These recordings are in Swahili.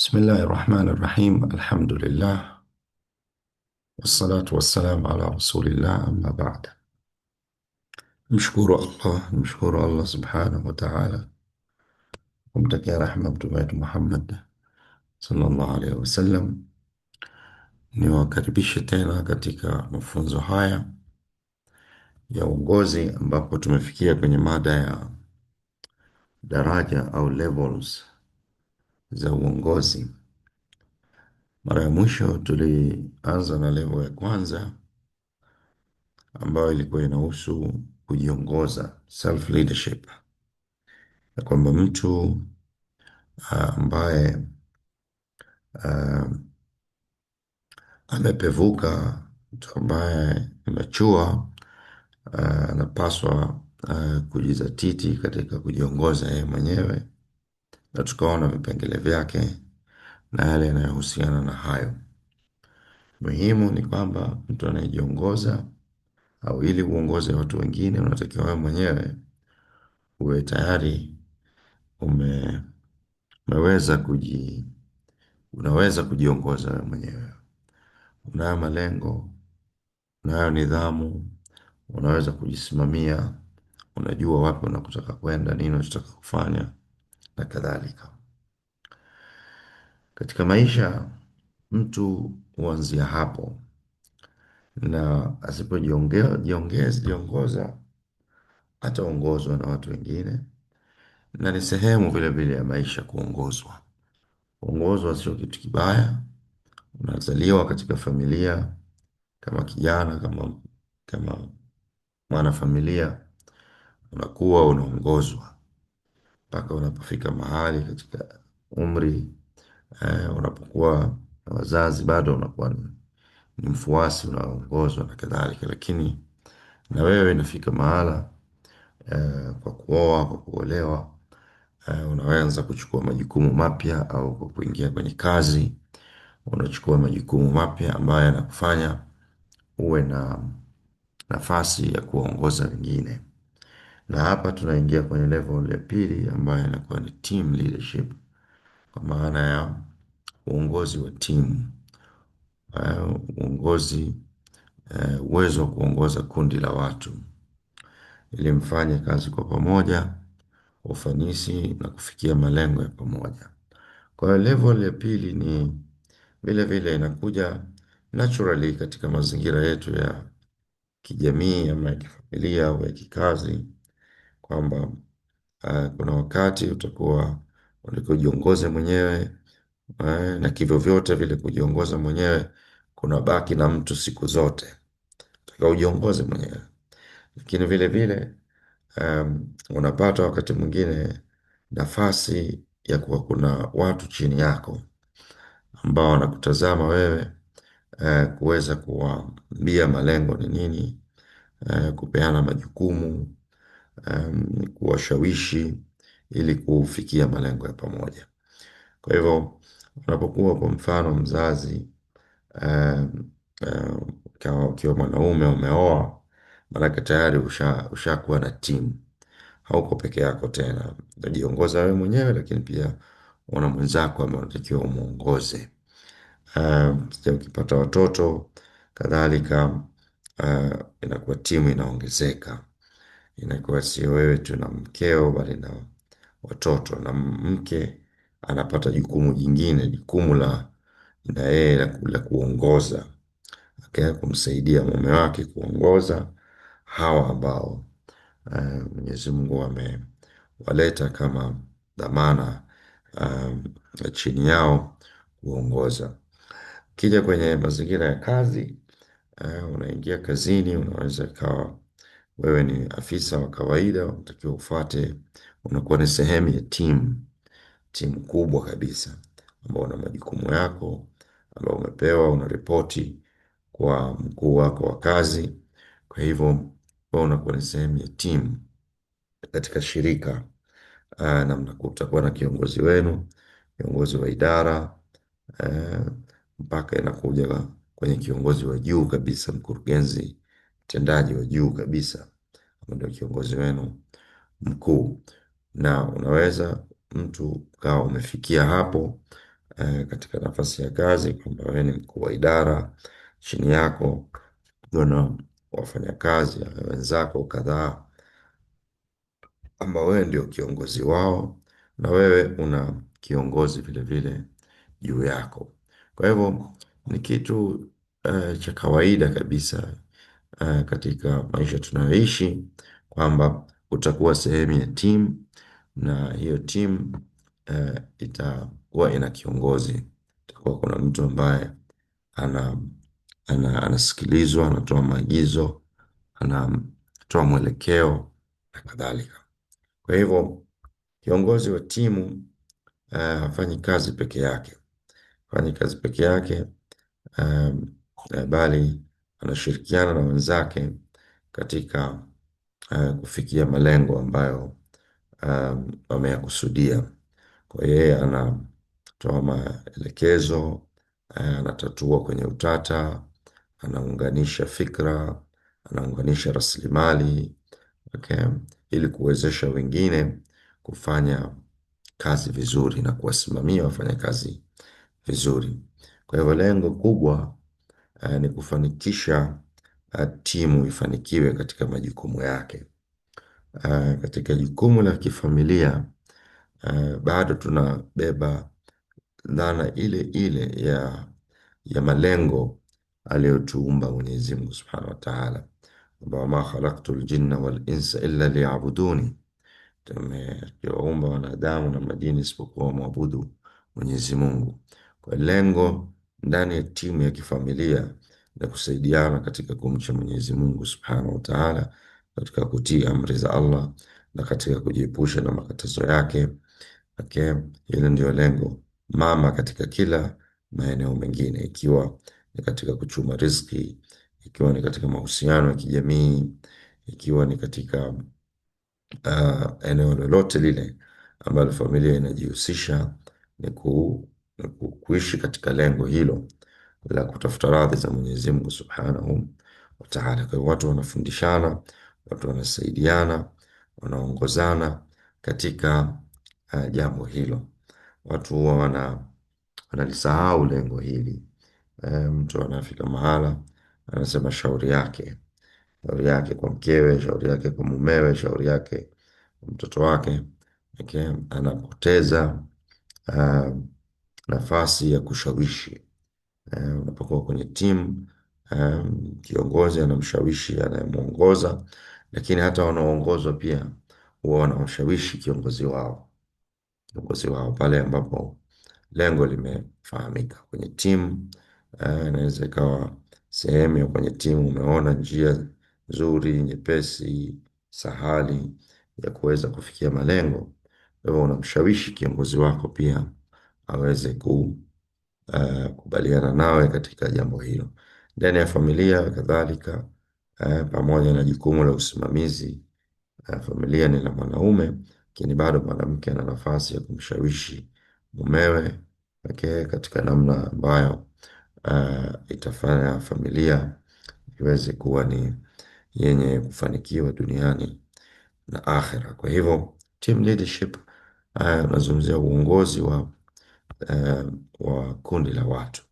بسم الله الرحمن الرحيم الحمد لله والصلاة والسلام على رسول الله أما بعد. Mshukuru Allah subhanahu wa ta'ala, kumtakia rehma mtume wetu Muhammad sallallahu alaihi wasallam. Niwakaribishe tena katika mafunzo haya ya uongozi, ambapo tumefikia kwenye mada ya daraja au levels za uongozi. Mara ya mwisho tulianza na level ya kwanza ambayo ilikuwa inahusu kujiongoza, self leadership, na kwamba mtu ambaye amepevuka, mtu ambaye amechua, anapaswa kujizatiti katika kujiongoza yeye mwenyewe, na tukaona vipengele vyake na yale yanayohusiana na hayo. Muhimu ni kwamba mtu anayejiongoza, au ili uongoze watu wengine, unatakiwa wewe mwenyewe uwe tayari ume, umeweza unaweza kujiongoza wewe mwenyewe, unayo malengo, unayo nidhamu, unaweza kujisimamia, unajua wapi unakotaka kwenda, nini unachotaka kufanya na kadhalika. Katika maisha mtu huanzia hapo, na jiongoza ataongozwa na watu wengine, na ni sehemu vile vile ya maisha kuongozwa. Kuongozwa sio kitu kibaya. Unazaliwa katika familia kama kijana, kama mwana familia, unakuwa unaongozwa mpaka unapofika mahali katika umri, unapokuwa na wazazi, bado unakuwa ni mfuasi, unaongozwa na kadhalika. Lakini na wewe inafika mahala, kwa kuoa, kwa kuolewa, unaweza kuchukua majukumu mapya, au kwa kuingia kwenye kazi unachukua majukumu mapya ambayo yanakufanya uwe na nafasi ya kuongoza wengine. Na hapa tunaingia kwenye level ya pili ambayo inakuwa ni team leadership, kwa maana ya uongozi wa timu. Uongozi, uwezo wa kuongoza kundi la watu ili mfanye kazi kwa pamoja kwa ufanisi na kufikia malengo ya pamoja. Kwa hiyo level ya pili ni vile vile inakuja naturally katika mazingira yetu ya kijamii ama ya kifamilia au ya kikazi, kwamba kuna wakati utakuwa ulikojiongoza mwenyewe, na kivyo vyote vile kujiongoza mwenyewe kuna baki na mtu siku zote, taka ujiongoze mwenyewe. Lakini vile vile unapata wakati mwingine nafasi ya kuwa kuna watu chini yako ambao wanakutazama wewe, kuweza kuwaambia malengo ni nini, kupeana majukumu, kuwashawishi ili kufikia malengo ya pamoja. Kwa hivyo unapokuwa kwa mfano mzazi, kama ukiwa mwanaume umeoa, maanake tayari ushakuwa na timu, hauko peke yako tena, unajiongoza wewe mwenyewe, lakini pia una mwenzako ambaye unatakiwa umuongoze. Sasa ukipata watoto kadhalika, inakuwa timu inaongezeka, inakuwa sio wewe tu na mkeo, bali na watoto, na mke anapata jukumu jingine, jukumu na yeye la kuongoza, kumsaidia mume wake kuongoza hawa ambao Mwenyezi Mungu amewaleta kama dhamana chini yao kuongoza. Kija kwenye mazingira ya kazi, unaingia kazini, unaweza ikawa wewe ni afisa wa kawaida, unatakiwa ufuate, unakuwa ni sehemu ya timu kubwa kabisa, ambao una majukumu yako ambao umepewa, unaripoti kwa mkuu wako wa kazi. Kwa hivyo wewe unakuwa ni sehemu ya timu katika shirika, na mtakuwa na kiongozi wenu, kiongozi wa idara, eh, mpaka inakuja kwenye kiongozi wa juu kabisa, mkurugenzi mtendaji wa juu kabisa, ndio kiongozi wenu mkuu. Na unaweza mtu kawa umefikia hapo, katika nafasi ya kazi kwamba wewe ni mkuu wa idara, chini yako kuna wafanyakazi wenzako kadhaa ambao wewe ndio kiongozi wao na wewe una kiongozi vile vile juu yako. Kwa hivyo ni kitu cha kawaida kabisa katika maisha tunayoishi kwamba utakuwa sehemu ya timu na hiyo timu itakuwa ina kiongozi. Itakuwa kuna mtu ambaye ana, anasikilizwa, anatoa maagizo, anatoa mwelekeo na kadhalika. Kwa hivyo kiongozi wa timu hafanyi kazi peke yake, hafanyi kazi peke yake bali anashirikiana na wenzake katika kufikia malengo ambayo wameyakusudia. Kwa hiyo yeye anatoa maelekezo, anatatua kwenye utata, anaunganisha fikra, anaunganisha rasilimali, okay, ili kuwezesha wengine kufanya kazi vizuri na kuwasimamia wafanya kazi vizuri. Kwa hivyo lengo kubwa ni kufanikisha timu ifanikiwe katika majukumu yake. Katika jukumu la kifamilia bado tunabeba dhana ile ile ya malengo aliyotuumba Mwenyezi Mungu Subhanahu wa Ta'ala, kwamba wama khalaqtul jinna wal insa illa liya'buduni, tumewaumba wanadamu na majini isipokuwa mwabudu Mwenyezi Mungu. Kwa lengo ndani ya timu ya kifamilia na kusaidiana katika kumcha Mwenyezi Mungu Subhanahu wa Ta'ala, katika kutii amri za Allah na katika kujiepusha na makatazo yake. Okay, hilo ndio lengo mama katika kila maeneo mengine, ikiwa ni katika kuchuma riziki, ikiwa ni katika mahusiano ya kijamii, ikiwa ni katika eneo lolote lile ambalo familia inajihusisha, ni kuishi katika lengo hilo la kutafuta radhi za Mwenyezi Mungu Subhanahu wa Ta'ala. Kwa hiyo watu wanafundishana, watu wanasaidiana, wanaongozana katika jambo hilo. Watu huwa wanalisahau lengo hili. Mtu anafika mahala anasema shauri yake kwa mkewe, shauri yake kwa mumewe, shauri yake kwa mtoto wake. Okay? Anapoteza uh, nafasi ya kushawishi. Unapokuwa kwenye timu, kiongozi anamshawishi anayemwongoza, lakini hata wanaoongozwa pia huwa wanamshawishi kiongozi wao pale ambapo lengo limefahamika. Kwenye timu inaweza ikawa sehemu ya kwenye timu umeona njia nzuri, nyepesi, sahali ya kuweza kufikia malengo, kwa hivyo unamshawishi kiongozi wako pia aweze kubaliana nawe katika jambo hilo. Ndani ya familia kadhalika, pamoja na jukumu la usimamizi, familia ni la mwanaume, lakini bado mwanamke ana nafasi ya kumshawishi mumewe, okay, katika namna ambayo itafanya familia iweze kuwa ni yenye kufanikiwa duniani na akhera. Kwa hivyo team leadership unazungumzia uongozi wa kundi la watu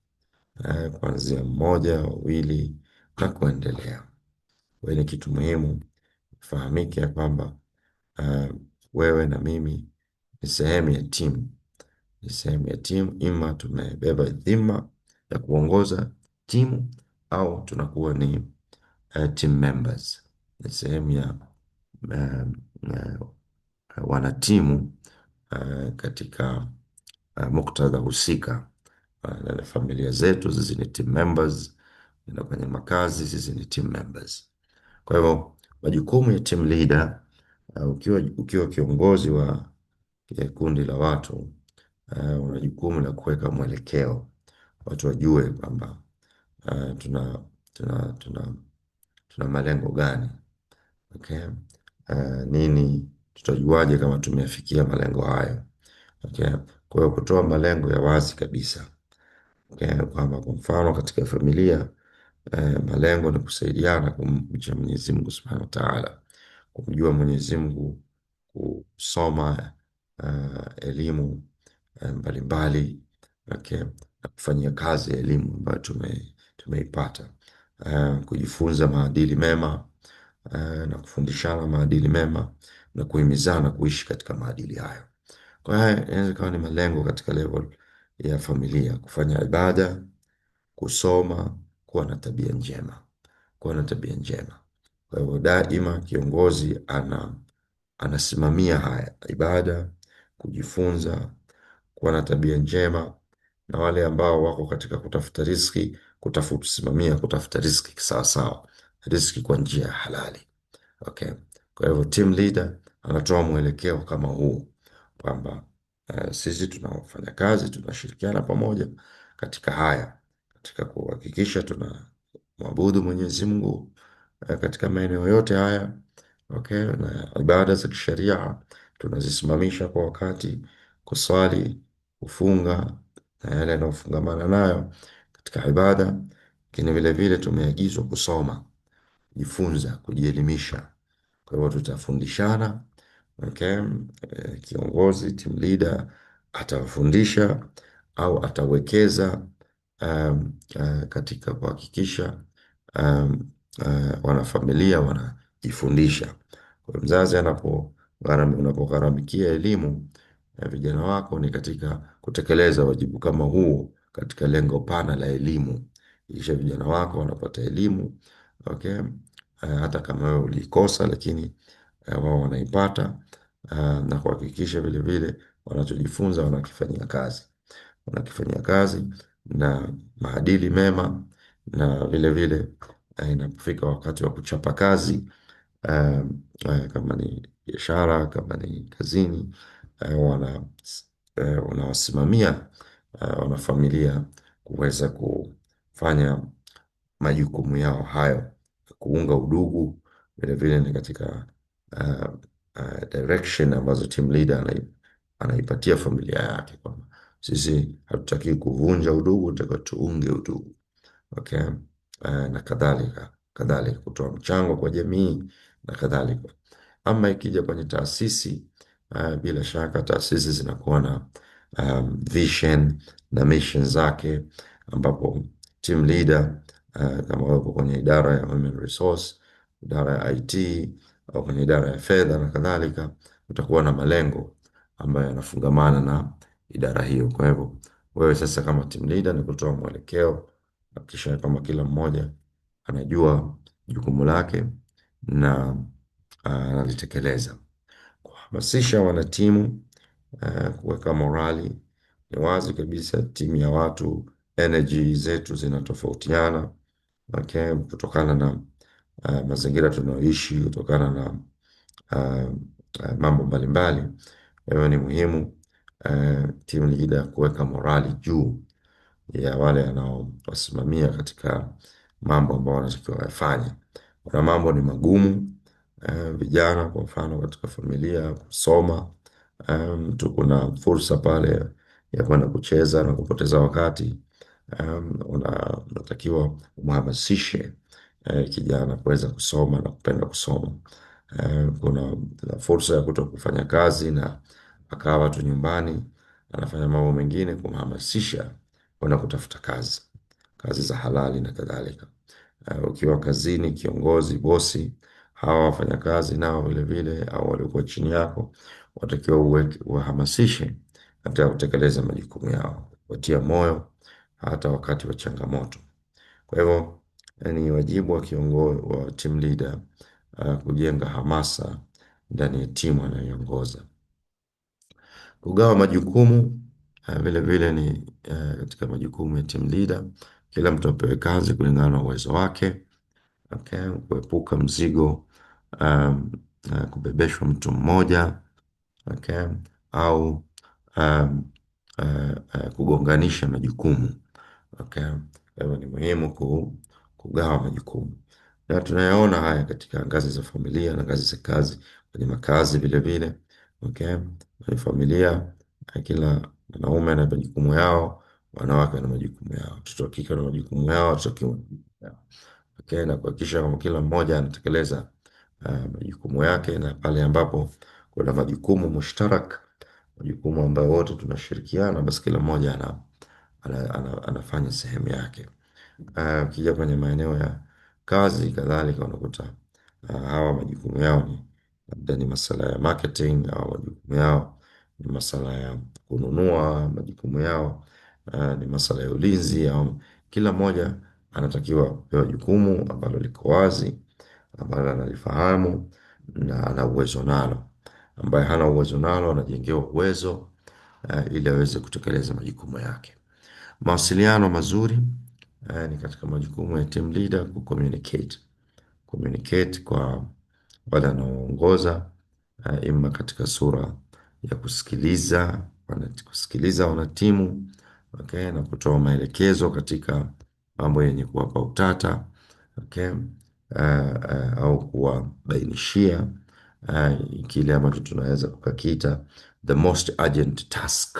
kuanzia mmoja, wawili na kuendelea. Kwa hiyo ni kitu muhimu fahamike ya kwamba wewe na mimi ni sehemu ya timu, ni sehemu ya timu. Ima tumebeba dhima ya kuongoza timu au tunakuwa ni team members, ni sehemu ya wanatimu katika muktadha husika. Na familia zetu sisi ni team members, na kwenye makazi sisi ni team members. Kwa hivyo majukumu ya team leader, ukiwa kiongozi wa kundi la watu, una jukumu la kuweka mwelekeo, watu wajue kwamba tuna tuna malengo gani, okay? Nini tutajuaje kama tumefikia malengo hayo, okay? Kwa hiyo kutoa malengo ya wazi kabisa, okay? Kwamba kwa mfano katika familia malengo ni kusaidiana kumcha Mwenyezi Mungu Subhanahu wa Ta'ala, kumjua Mwenyezi Mungu, kusoma elimu mbalimbali okay, na kufanyia kazi elimu ambayo tumeipata, kujifunza maadili mema, na kufundishana maadili mema na kuhimizana kuishi katika maadili hayo. Kwa hiyo inaweza ikawa ni malengo katika level ya familia: kufanya ibada, kusoma, kuwa na tabia njema, kuwa na tabia njema. Kwa hivyo daima kiongozi anasimamia haya: ibada, kujifunza, kuwa na tabia njema, na wale ambao wako katika kutafuta riziki, kusimamia kutafuta riziki sawasawa, riziki kwa njia ya halali. Okay. Kwa hivyo team leader anatoa mwelekeo kama huu kwamba sisi tunaofanya kazi tunashirikiana pamoja katika haya, katika kuhakikisha tunamwabudu Mwenyezi Mungu katika maeneo yote haya. Okay. Na ibada za kisheria tunazisimamisha kwa wakati: kuswali, kufunga na yale yanayofungamana nayo katika ibada, lakini vile vile tumeagizwa kusoma, kujifunza, kujielimisha. Kwa hivyo tutafundishana. Okay. Kiongozi team leader atawafundisha au atawekeza katika kuhakikisha wanafamilia wanajifundisha. Kwa mzazi unapogharamikia elimu ya vijana wako, ni katika kutekeleza wajibu kama huo katika lengo pana la elimu, kisha vijana wako wanapata elimu. Okay. Hata kama wewe ulikosa, lakini wao wanaipata, na kuhakikisha vile vile wanachojifunza wanakifanyia kazi na maadili mema, na vile vile inapofika wakati wa kuchapa kazi, kama ni biashara, kama ni kazini, wanawasimamia wanafamilia kuweza kufanya majukumu yao hayo, kuunga udugu. Vile vile ni katika uh, direction ambazo team leader anaipatia familia yake kwamba sisi hatutaki kuvunja udugu, tunataka tuunge udugu. Okay. Na kadhalika, kutoa mchango kwa jamii na kadhalika. Ama ikija kwenye taasisi, bila shaka taasisi zinakuwa na vision na mission zake, ambapo team leader kama wapo kwenye idara ya human resource, idara ya IT au kwenye idara ya fedha na kadhalika, utakuwa na malengo ambayo yanafungamana na idara hiyo. Kwa hivyo wewe sasa kama team leader ni kutoa mwelekeo, na kisha kama kila mmoja anajua jukumu lake na analitekeleza. Kuhamasisha wanatimu, kuweka morali. Ni wazi kabisa timu ya watu, energy zetu zinatofautiana. Okay, kutokana na mazingira tunayoishi, kutokana na mambo mbalimbali. Kwa hiyo ni muhimu team leader kuweka morali juu ya wale anaowasimamia katika mambo ambayo wanatakiwa wayafanye. Kuna mambo ni magumu, vijana kwa mfano katika familia kusoma, mtu kuna fursa pale ya kwenda kucheza na kupoteza wakati, unatakiwa umhamasishe kijana kuweza kusoma na kupenda kusoma. Kuna fursa ya kuto kufanya kazi na akawa tu nyumbani anafanya mambo mengine, kumhamasisha kwenda kutafuta kazi za halali na kadhalika. Ukiwa kazini, kiongozi, bosi, hawa wafanyakazi nao vile vile au waliokuwa chini yako watakiwa uwahamasishe katika kutekeleza majukumu yao, kuwatia moyo hata wakati wa changamoto. Kwa hivyo ni wajibu wa kiongozi wa team leader kujenga hamasa ndani ya timu anayoongoza. Kugawa majukumu vile vile ni katika majukumu ya team leader, kila mtu apewe kazi kulingana na uwezo wake. Okay, kuepuka mzigo kubebeshwa mtu mmoja. Okay, au um, kugonganisha majukumu. Okay, kwa hivyo ni muhimu kugawa majukumu, na tunayaona haya katika ngazi za familia na ngazi za kazi, kwenye makazi vile vile. Okay, kwenye familia kila mwanaume ana majukumu yao, wanawake wana majukumu yao, watoto wa kike wana majukumu yao, watoto wa kiume wana majukumu yao. Okay, na kuhakikisha kwamba kila mmoja anatekeleza majukumu yake, na pale ambapo kuna majukumu mushtarak, majukumu ambayo wote tunashirikiana, basi kila mmoja anafanya sehemu yake. Ukija kwenye maeneo ya kazi kadhalika, unakuta hawa majukumu yao ni labda ni masuala ya marketing, au majukumu yao ni masuala ya kununua, majukumu yao ni masuala ya ulinzi, au kila mmoja anatakiwa kupewa jukumu ambalo liko wazi, ambalo analifahamu na ana uwezo nalo. Ambaye hana uwezo nalo anajengewa uwezo ili aweze kutekeleza majukumu yake. Mawasiliano mazuri ni katika majukumu ya team leader communicate kwa wale anaoongoza, ima katika sura ya kusikiliza wanatimu, okay, na kutoa maelekezo katika mambo yenye kuwapa utata, okay, au kuwabainishia kile ambacho tunaweza kukakita the most urgent task.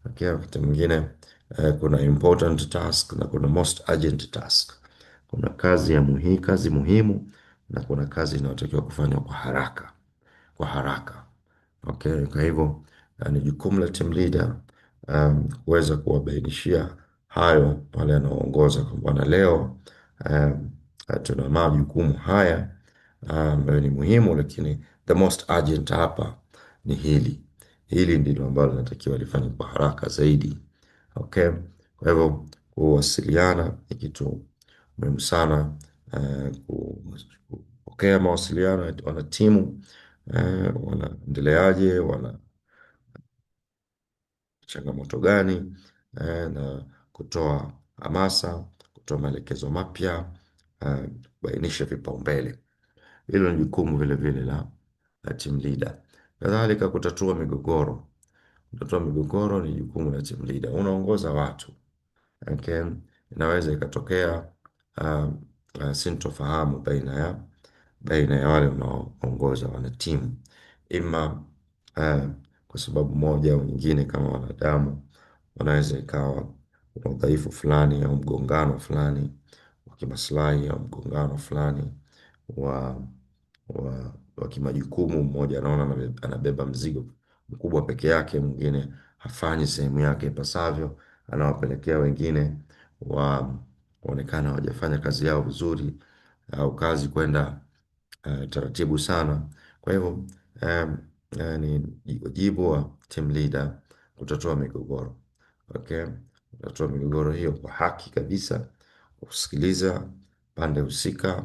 Okay, wakati mwingine kuna important task na kuna most urgent task. Kuna kazi muhimu na kuna kazi inayotakiwa kufanywa kwa haraka. Okay, kwa hivyo ni jukumu la team leader kuweza kuwabainishia hayo wale wanaoongoza kwamba na leo tuna majukumu haya ambayo ni muhimu, lakini the most urgent hapa ni hili ndilo ambalo linatakiwa lifanywe kwa haraka zaidi. Okay, kwa hivyo kuwasiliana ni kitu muhimu sana. Kupokea mawasiliano ya wanatimu, wanaendeleaje, wana changamoto gani, na kutoa hamasa, kutoa maelekezo mapya, kubainisha vipaumbele. Hilo ni jukumu vile vile la team leader. Kadhalika kutatua migogoro. Kutatua migogoro ni jukumu la team leader. Unaongoza watu. Okay. Inaweza ikatokea sintofahamu baina ya wale unaoongoza wana timu, ima kwa sababu moja au nyingine. Kama wanadamu wanaweza ikawa kuna udhaifu fulani au mgongano fulani wa kimaslahi, au mgongano fulani wa wa kimajukumu. Mmoja anaona anabeba mzigo mkubwa peke yake, mwingine hafanyi sehemu yake ipasavyo, anawapelekea wengine waonekana hawajafanya kazi yao vizuri, au kazi kwenda taratibu sana. Kwa hivyo ni wajibu wa team leader kutatua migogoro. Okay, kutatua migogoro hiyo kwa haki kabisa, kusikiliza pande husika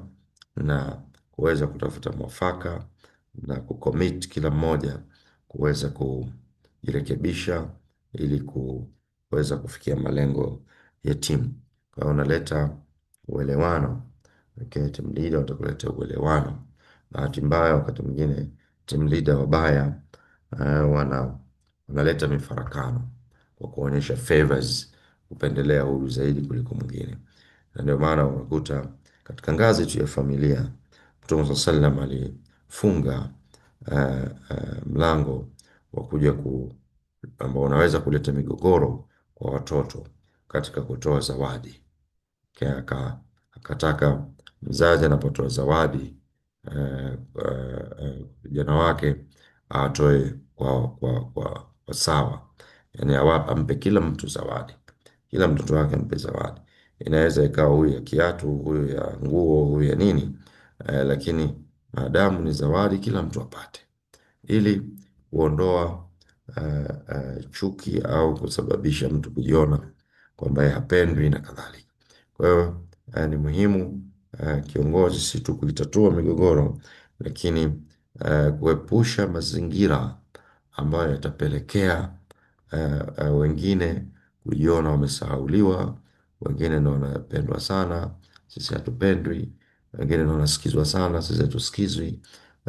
na kuweza kutafuta mwafaka na kucommit kila mmoja kuweza kujirekebisha ili kuweza kufikia malengo ya timu. Kwa hiyo unaleta uelewano. Okay, team leader watakuleta uelewano. Bahati mbaya wakati mwingine team leader wabaya wanaleta mifarakano kwa kuonyesha favors, kupendelea huyu zaidi kuliko mwingine. Na ndio maana unakuta katika ngazi tu ya familia Mtume SAW alifunga mlango wa kuja ambao unaweza kuleta migogoro kwa watoto katika kutoa zawadi. Akataka mzazi anapotoa zawadi vijana wake atoe kwa sawa, yani ampe kila mtu zawadi, kila mtoto wake ampe zawadi. Inaweza ikawa huyu ya kiatu, huyu ya nguo, huyu ya nini, lakini maadamu ni zawadi, kila mtu apate, ili kuondoa chuki au kusababisha mtu kujiona kwamba yeye hapendwi na kadhalika. Kwa hiyo ni muhimu kiongozi si tu kuitatua migogoro, lakini kuepusha mazingira ambayo yatapelekea wengine kujiona wamesahauliwa, wengine ndio wanapendwa sana, sisi hatupendwi, wengine ndio wanasikizwa sana, sisi hatusikizwi,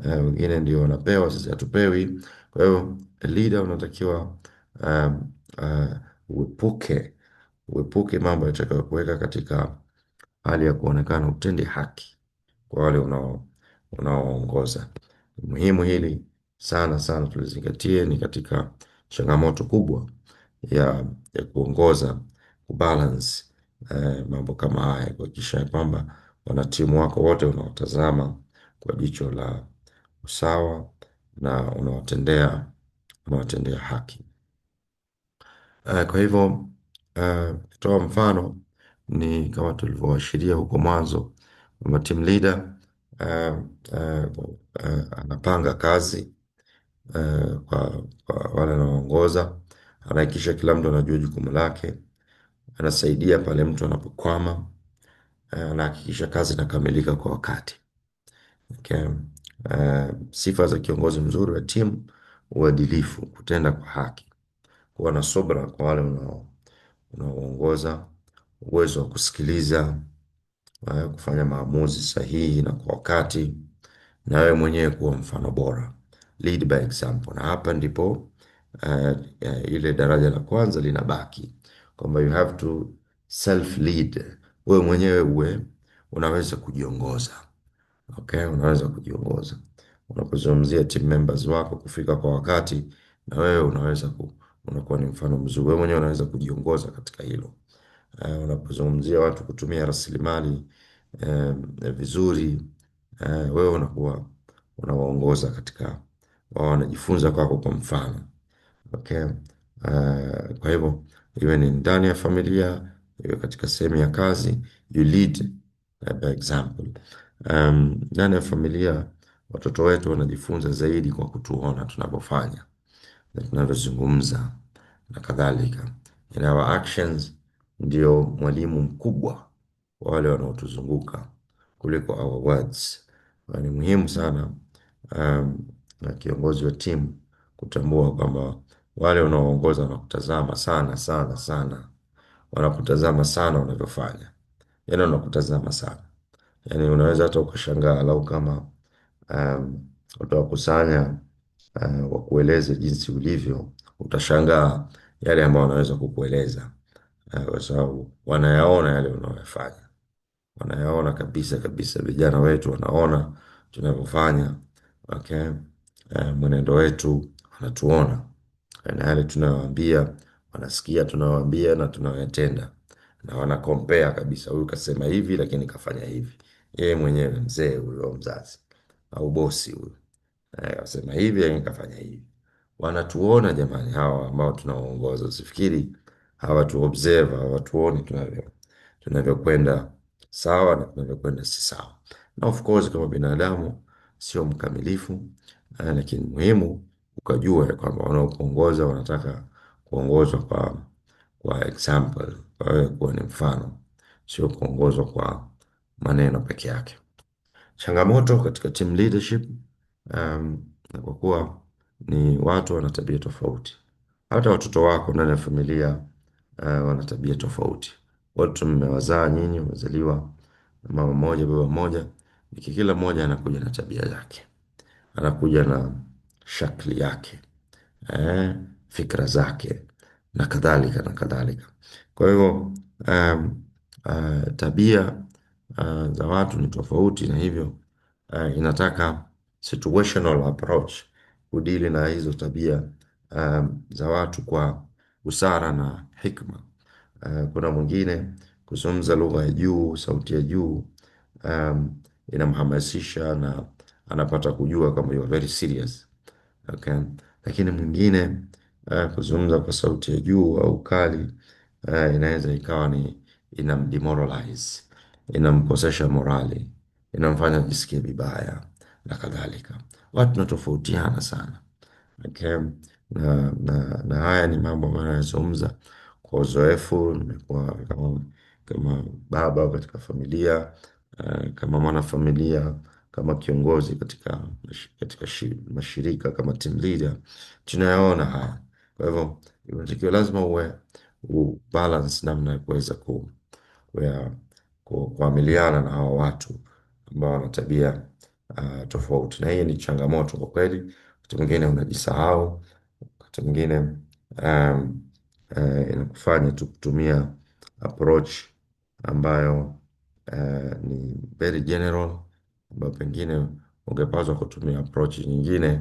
wengine ndio wanapewa, sisi hatupewi. Kwa hiyo leader unatakiwa uepuke mambo yatakayo kuweka katika hali ya kuonekana utendi haki kwa wale unaoongoza. Muhimu hili sana sana tulizingatie, ni katika changamoto kubwa ya kuongoza, kubalance mambo kama haya, kuhakikisha ya kwamba wanatimu wako wote unawatazama kwa jicho la usawa na unawatendea haki. Kwa hivyo Kutoa mfano ni kama tulivyoashiria huko mwanzo kwamba team leader uh, anapanga kazi kwa wale anaoongoza, anahakikisha kila mtu anajua jukumu lake, anasaidia pale mtu anapokwama, anahakikisha kazi inakamilika kwa wakati. Okay. Sifa za kiongozi mzuri wa timu: uadilifu, kutenda kwa haki, kuwa na subra kwa wale unaoongoza, uwezo wa kusikiliza, kufanya maamuzi sahihi na kwa wakati, na wewe mwenyewe kuwa mfano bora, lead by example. Na hapa ndipo ile daraja la kwanza linabaki kwamba you have to self lead, wewe mwenyewe uwe unaweza kujiongoza. Okay, unaweza kujiongoza unapozungumzia team members wako kufika kwa wakati, na wewe unakuwa ni mfano mzuri. Wewe mwenyewe unaweza kujiongoza katika hilo. Unapozungumzia watu kutumia rasilimali vizuri, wewe unakuwa unawaongoza katika, wao wanajifunza kwako kwa mfano. Okay. Kwa hivyo iwe ni ndani ya familia, iwe katika sehemu ya kazi, you lead by example. Ndani ya familia watoto wetu wanajifunza zaidi kwa kutuona tunapofanya na tunavyozungumza na kadhalika. In our actions, ndio mwalimu mkubwa wa wale wanaotuzunguka kuliko our words. Na ni muhimu sana na kiongozi wa timu kutambua kwamba wale unaoongoza wanakutazama sana sana sana, wanakutazama sana unavyofanya, yani wanakutazama sana. Yani unaweza hata ukashangaa lau kama utawakusanya wakueleze jinsi ulivyo, utashangaa yale ambayo wanaweza kukueleza, kwa sababu wanayaona yale unayoyafanya, wanayaona kabisa kabisa. Vijana wetu wanaona tunavyofanya. Okay. Mwenendo wetu wanatuona, na yale tunayowaambia wanasikia tunayowaambia na tunayoyatenda, na wana compare kabisa, huyu kasema hivi lakini kafanya hivi. Yeye mwenyewe mzee huyo au mzazi au bosi huyo kasema hivi lakini kafanya hivi. Wanatuona jamani, hawa ambao tunawaongoza. Usifikiri hawatu observe, hawatuoni tunavyokwenda sawa na tunavyokwenda si sawa. Na of course kama binadamu sio mkamilifu, lakini muhimu ukajua ya kwamba wanaokuongoza wanataka kuongozwa kwa example, kwa wewe kuwa ni mfano, sio kuongozwa kwa maneno peke yake. Changamoto katika team leadership, kwa kuwa ni watu wana tabia tofauti. Hata watoto wako ndani ya familia wana tabia tofauti. Wote mmewazaa nyinyi, mmezaliwa na mama moja baba moja, kila mmoja anakuja na tabia zake, anakuja na shakli yake, fikra zake na kadhalika na kadhalika. Kwa hivyo tabia za watu ni tofauti, na hivyo inataka situational approach kudili na hizo tabia za watu kwa busara na hikma. Kuna mwingine kuzungumza lugha ya juu, sauti ya juu, inamhamasisha na anapata kujua kama you are very serious. Okay. Lakini mwingine kuzungumza kwa sauti ya juu au kali inaweza ikawa ni inamdemoralize, inamkosesha morali, inamfanya ajisikie vibaya na kadhalika. Watu tunatofautiana sana. Okay. Na haya ni mambo ambayo yanazungumza kwa uzoefu. Nimekuwa kama baba katika familia, kama mwanafamilia, kama kiongozi katika mashirika, kama team leader, tunayaona haya. Kwa hivyo inatakiwa lazima uwe balance namna ya kuweza kuamiliana na hawa watu ambao wana tabia tofauti, na hii ni changamoto kwa kweli. Wakati mwingine unajisahau, wakati mwingine inakufanya tu kutumia approach ambayo ni very general, ambayo pengine ungepaswa kutumia approach nyingine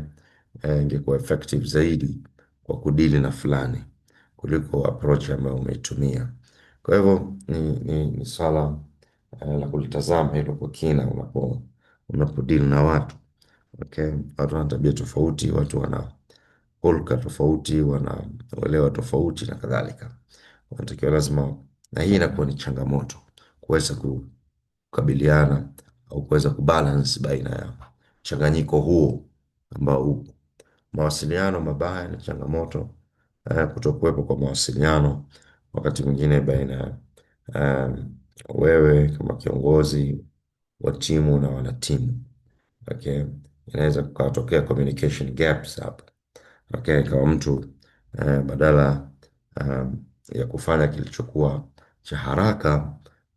ingekuwa effective zaidi kwa kudili na fulani kuliko approach ambayo umeitumia. Kwa hivyo ni swala la kulitazama hilo kwa kina unapodili na watu. Okay. Watu wana tabia tofauti, watu wana hulka tofauti, wana uelewa tofauti na kadhalika. wanatakiwa lazima, na hii inakuwa ni changamoto kuweza kukabiliana au kuweza kubalance baina ya mchanganyiko huo ambao upo. Mawasiliano mabaya ni changamoto, kutokuwepo kwa mawasiliano wakati mwingine baina ya wewe kama kiongozi wa timu na wanatimu. Okay, inaweza kukatokea communication gaps hapa. Okay, kama mtu badala ya kufanya kilichokuwa cha haraka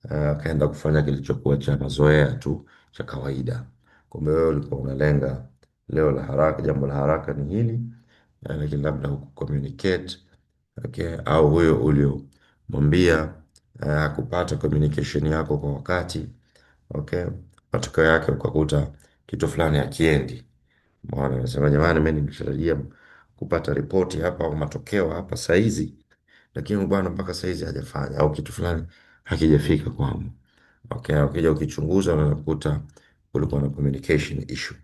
akaenda kufanya kilichokuwa cha mazoea tu cha kawaida. Kumbe wewe ulikuwa unalenga leo la haraka, jambo la haraka ni hili, lakini labda huku communicate. Okay, au huyo uliomwambia kupata communication yako kwa wakati. Okay, matokeo yake ukakuta kitu fulani hakiendi. Bwana anasema jamani, mimi nimetarajia kupata ripoti hapa au matokeo hapa saizi, lakini bwana mpaka saizi hajafanya au kitu fulani hakijafika kwangu. Okay, ukija ukichunguza unakuta kulikuwa na communication issue.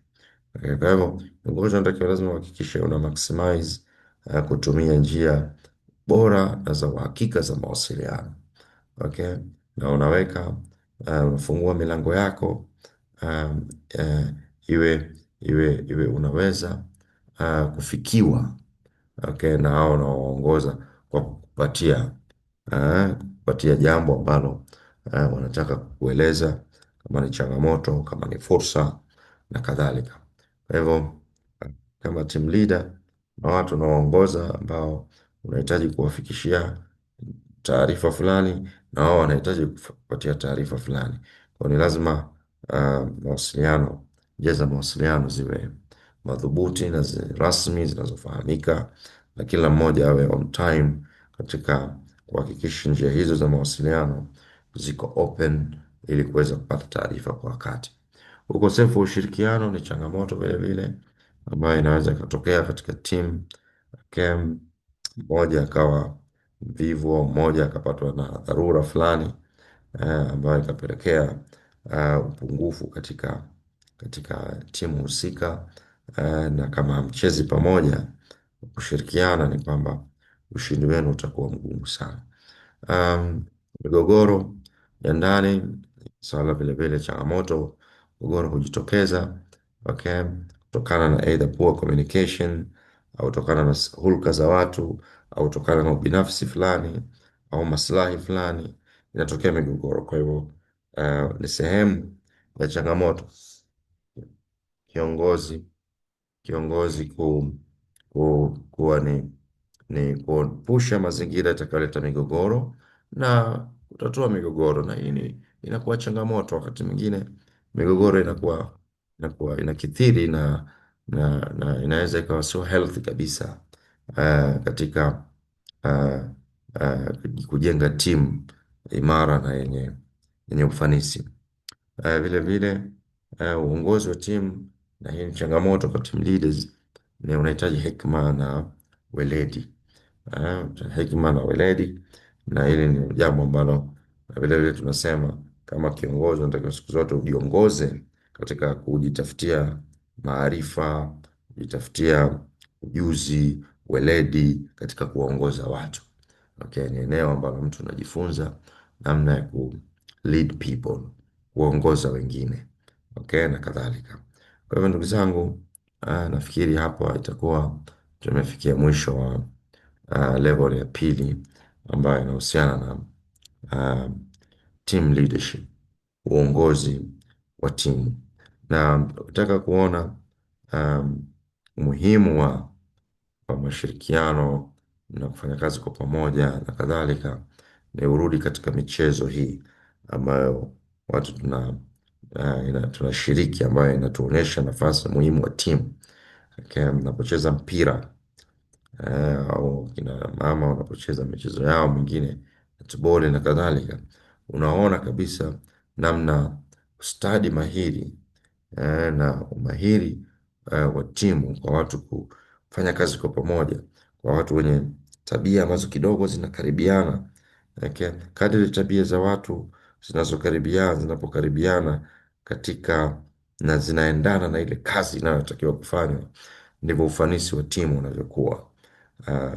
Okay, kwa hivyo viongozi wanatakiwa lazima uhakikishe una maximize kutumia njia bora na za uhakika za mawasiliano. Okay, na unaweka unafungua milango yako um, uh, iwe unaweza kufikiwa. Okay, na hao unaoongoza kwa kupatia jambo ambalo wanataka kukueleza, kama ni changamoto, kama ni fursa na kadhalika. Kwa hivyo kama team leader na watu unaoongoza ambao unahitaji kuwafikishia taarifa fulani na wao wanahitaji kupatia taarifa fulani. Kwa hiyo ni lazima mawasiliano, njia za mawasiliano ziwe madhubuti na rasmi zinazofahamika, na kila mmoja awe on time katika kuhakikisha njia hizo za mawasiliano ziko open ili kuweza kupata taarifa kwa wakati. Ukosefu wa ushirikiano ni changamoto vile vile ambayo inaweza ikatokea katika timu. Mmoja akawa mvivu au mmoja akapatwa na dharura fulani ambayo ikapelekea upungufu katika timu husika, na kama hamchezi pamoja kushirikiana, ni kwamba ushindi wenu utakuwa mgumu sana. Migogoro ya ndani swala vile vile changamoto. Migogoro hujitokeza, okay, kutokana na either poor communication au kutokana na hulka za watu au kutokana na ubinafsi fulani au maslahi fulani, inatokea migogoro. Kwa hivyo ni sehemu ya changamoto kiongozi kiongozi kuwa ni kuepusha mazingira yatakayoleta migogoro na kutatua migogoro, na hii inakuwa changamoto wakati mwingine. Migogoro inakuwa inakithiri na inaweza ikawa sio healthy kabisa katika uh, kujenga timu imara na yenye ufanisi. Vile vile uongozi wa timu, na hii ni changamoto kwa team leaders, ni unahitaji hekima na weledi. Hekima na weledi, na hili ni jambo ambalo vile vile tunasema kama kiongozi unatakiwa siku zote ujiongoze katika kujitafutia maarifa, kujitafutia ujuzi, weledi katika kuwaongoza watu. Okay, ni eneo ambalo mtu anajifunza namna ya ku lead people, kuongoza wengine, okay, na kadhalika. Kwa hivyo ndugu zangu, nafikiri hapo itakuwa tumefikia mwisho wa level ya pili ambayo inahusiana na uh, team leadership, uongozi wa timu, na nataka kuona umuhimu wa mashirikiano na kufanya kazi kwa pamoja na kadhalika, ni urudi katika michezo hii ambayo watu tunashiriki, ambayo inatuonyesha nafasi muhimu wa timu. Okay, mnapocheza mpira au kina mama wanapocheza michezo yao mingine, netball na kadhalika, unaona kabisa namna stadi mahiri na umahiri wa timu kwa watu kufanya kazi kwa pamoja, kwa watu wenye tabia ambazo kidogo zinakaribiana. Okay. Kadri tabia za watu zinapokaribiana katika na zinaendana na ile kazi inayotakiwa kufanywa, ndivyo ufanisi wa timu unavyokuwa.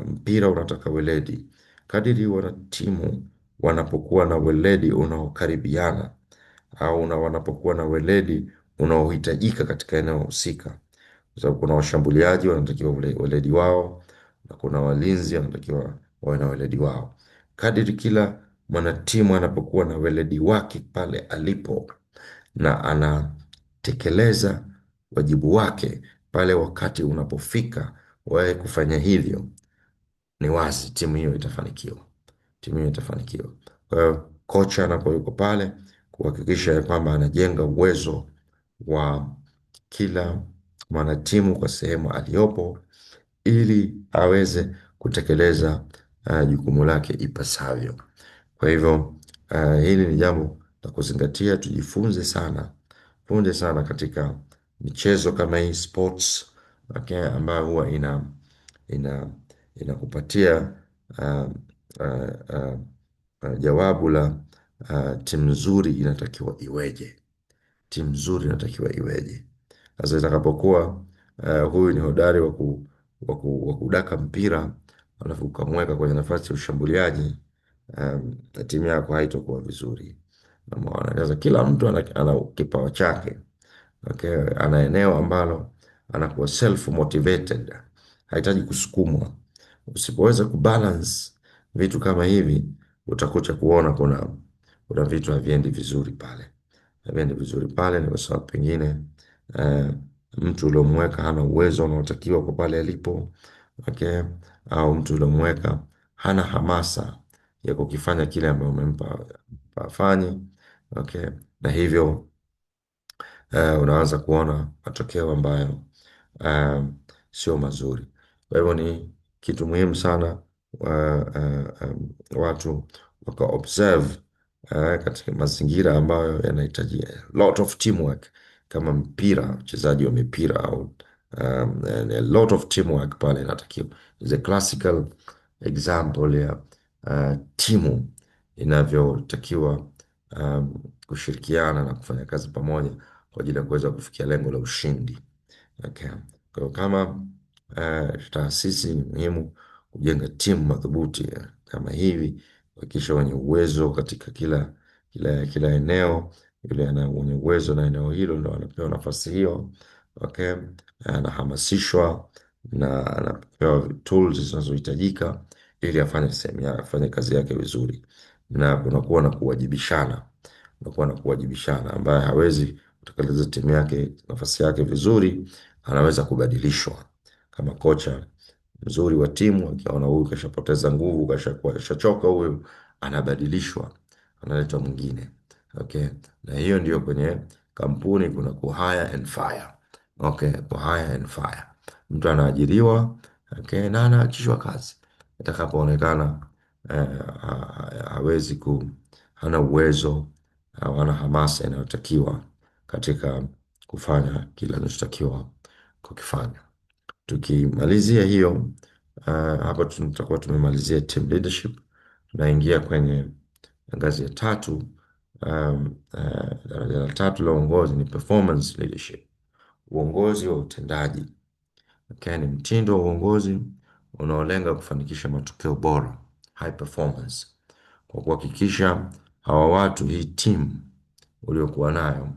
Mpira unataka weledi, kadiri wanatimu wanapokuwa na weledi unaokaribiana au wanapokuwa na weledi unaohitajika katika eneo husika, kwa sababu kuna washambuliaji wanatakiwa weledi wao na kuna walinzi wanatakiwa wawe na weledi wao. Kadiri kila mwanatimu anapokuwa na weledi wake pale alipo na anatekeleza wajibu wake pale wakati unapofika wawe kufanya hivyo, ni wazi timu hiyo itafanikiwa, timu hiyo itafanikiwa. Kwa hiyo kocha anakuwa yuko pale kuhakikisha ya kwamba anajenga uwezo wa kila mwanatimu kwa sehemu aliyopo ili aweze kutekeleza jukumu lake ipasavyo. Kwa hivyo hili ni jambo la kuzingatia, tujifunze sana, funze sana katika michezo kama hii sports, okay, ambayo huwa ina inakupatia uh, uh, uh, jawabu la timu nzuri inatakiwa iweje, timu nzuri inatakiwa iweje. Sasa itakapokuwa huyu ni hodari wa kudaka mpira alafu ukamweka kwenye nafasi ya ushambuliaji, na timu yako haitokuwa vizuri. Umeona? Sasa kila mtu ana kipawa chake. Okay, ana eneo ambalo anakuwa self motivated, hahitaji kusukumwa. Usipoweza kubalance vitu kama hivi, utakuja kuona kuna vitu haviendi vizuri pale, haviendi vizuri pale. Ni kwa sababu pengine eh, mtu uliomweka hana uwezo unaotakiwa kwa pale alipo, okay, au mtu uliomweka hana hamasa ya kukifanya kile ambacho umempa afanye, okay, na hivyo unaanza kuona matokeo ambayo sio mazuri. Kwa hivyo ni kitu muhimu sana watu waka observe katika mazingira ambayo yanahitaji lot of teamwork, kama mpira, uchezaji wa mipira au a lot of teamwork pale inatakiwa. Is a classical example ya timu inavyotakiwa kushirikiana na kufanya kazi pamoja kwa ajili ya kuweza kufikia lengo la ushindi. Okay. Kwa hiyo kama taasisi ni muhimu kujenga timu madhubuti kama hivi, kuhakikisha wenye uwezo katika kila eneo, yule mwenye uwezo na eneo hilo ndo anapewa nafasi hiyo. Okay. Anahamasishwa na anapewa tools zinazohitajika ili afanye kazi yake vizuri, na kunakuwa na kuwajibishana, kunakuwa na kuwajibishana. Ambaye hawezi kutekeleza timu yake nafasi yake vizuri anaweza kubadilishwa. Kama kocha mzuri wa timu akiona huyu kashapoteza nguvu, kashachoka huyu, anabadilishwa, analetwa mwingine. Okay, na hiyo ndio kwenye kampuni kuna ku hire and fire. Okay, ku hire and fire, mtu anaajiriwa, okay, na anaachishwa kazi itakapoonekana hawezi hana uwezo au hana hamasa inayotakiwa katika kufanya kile anachotakiwa kukifanya. Tukimalizia hiyo hapa tutakuwa tumemalizia team leadership, tunaingia kwenye ngazi ya tatu. Daraja la tatu la uongozi ni performance leadership, uongozi wa utendaji. Okay, ni mtindo wa uongozi unaolenga kufanikisha matokeo bora, high performance, kwa kuhakikisha hawa watu, hii timu uliokuwa nayo,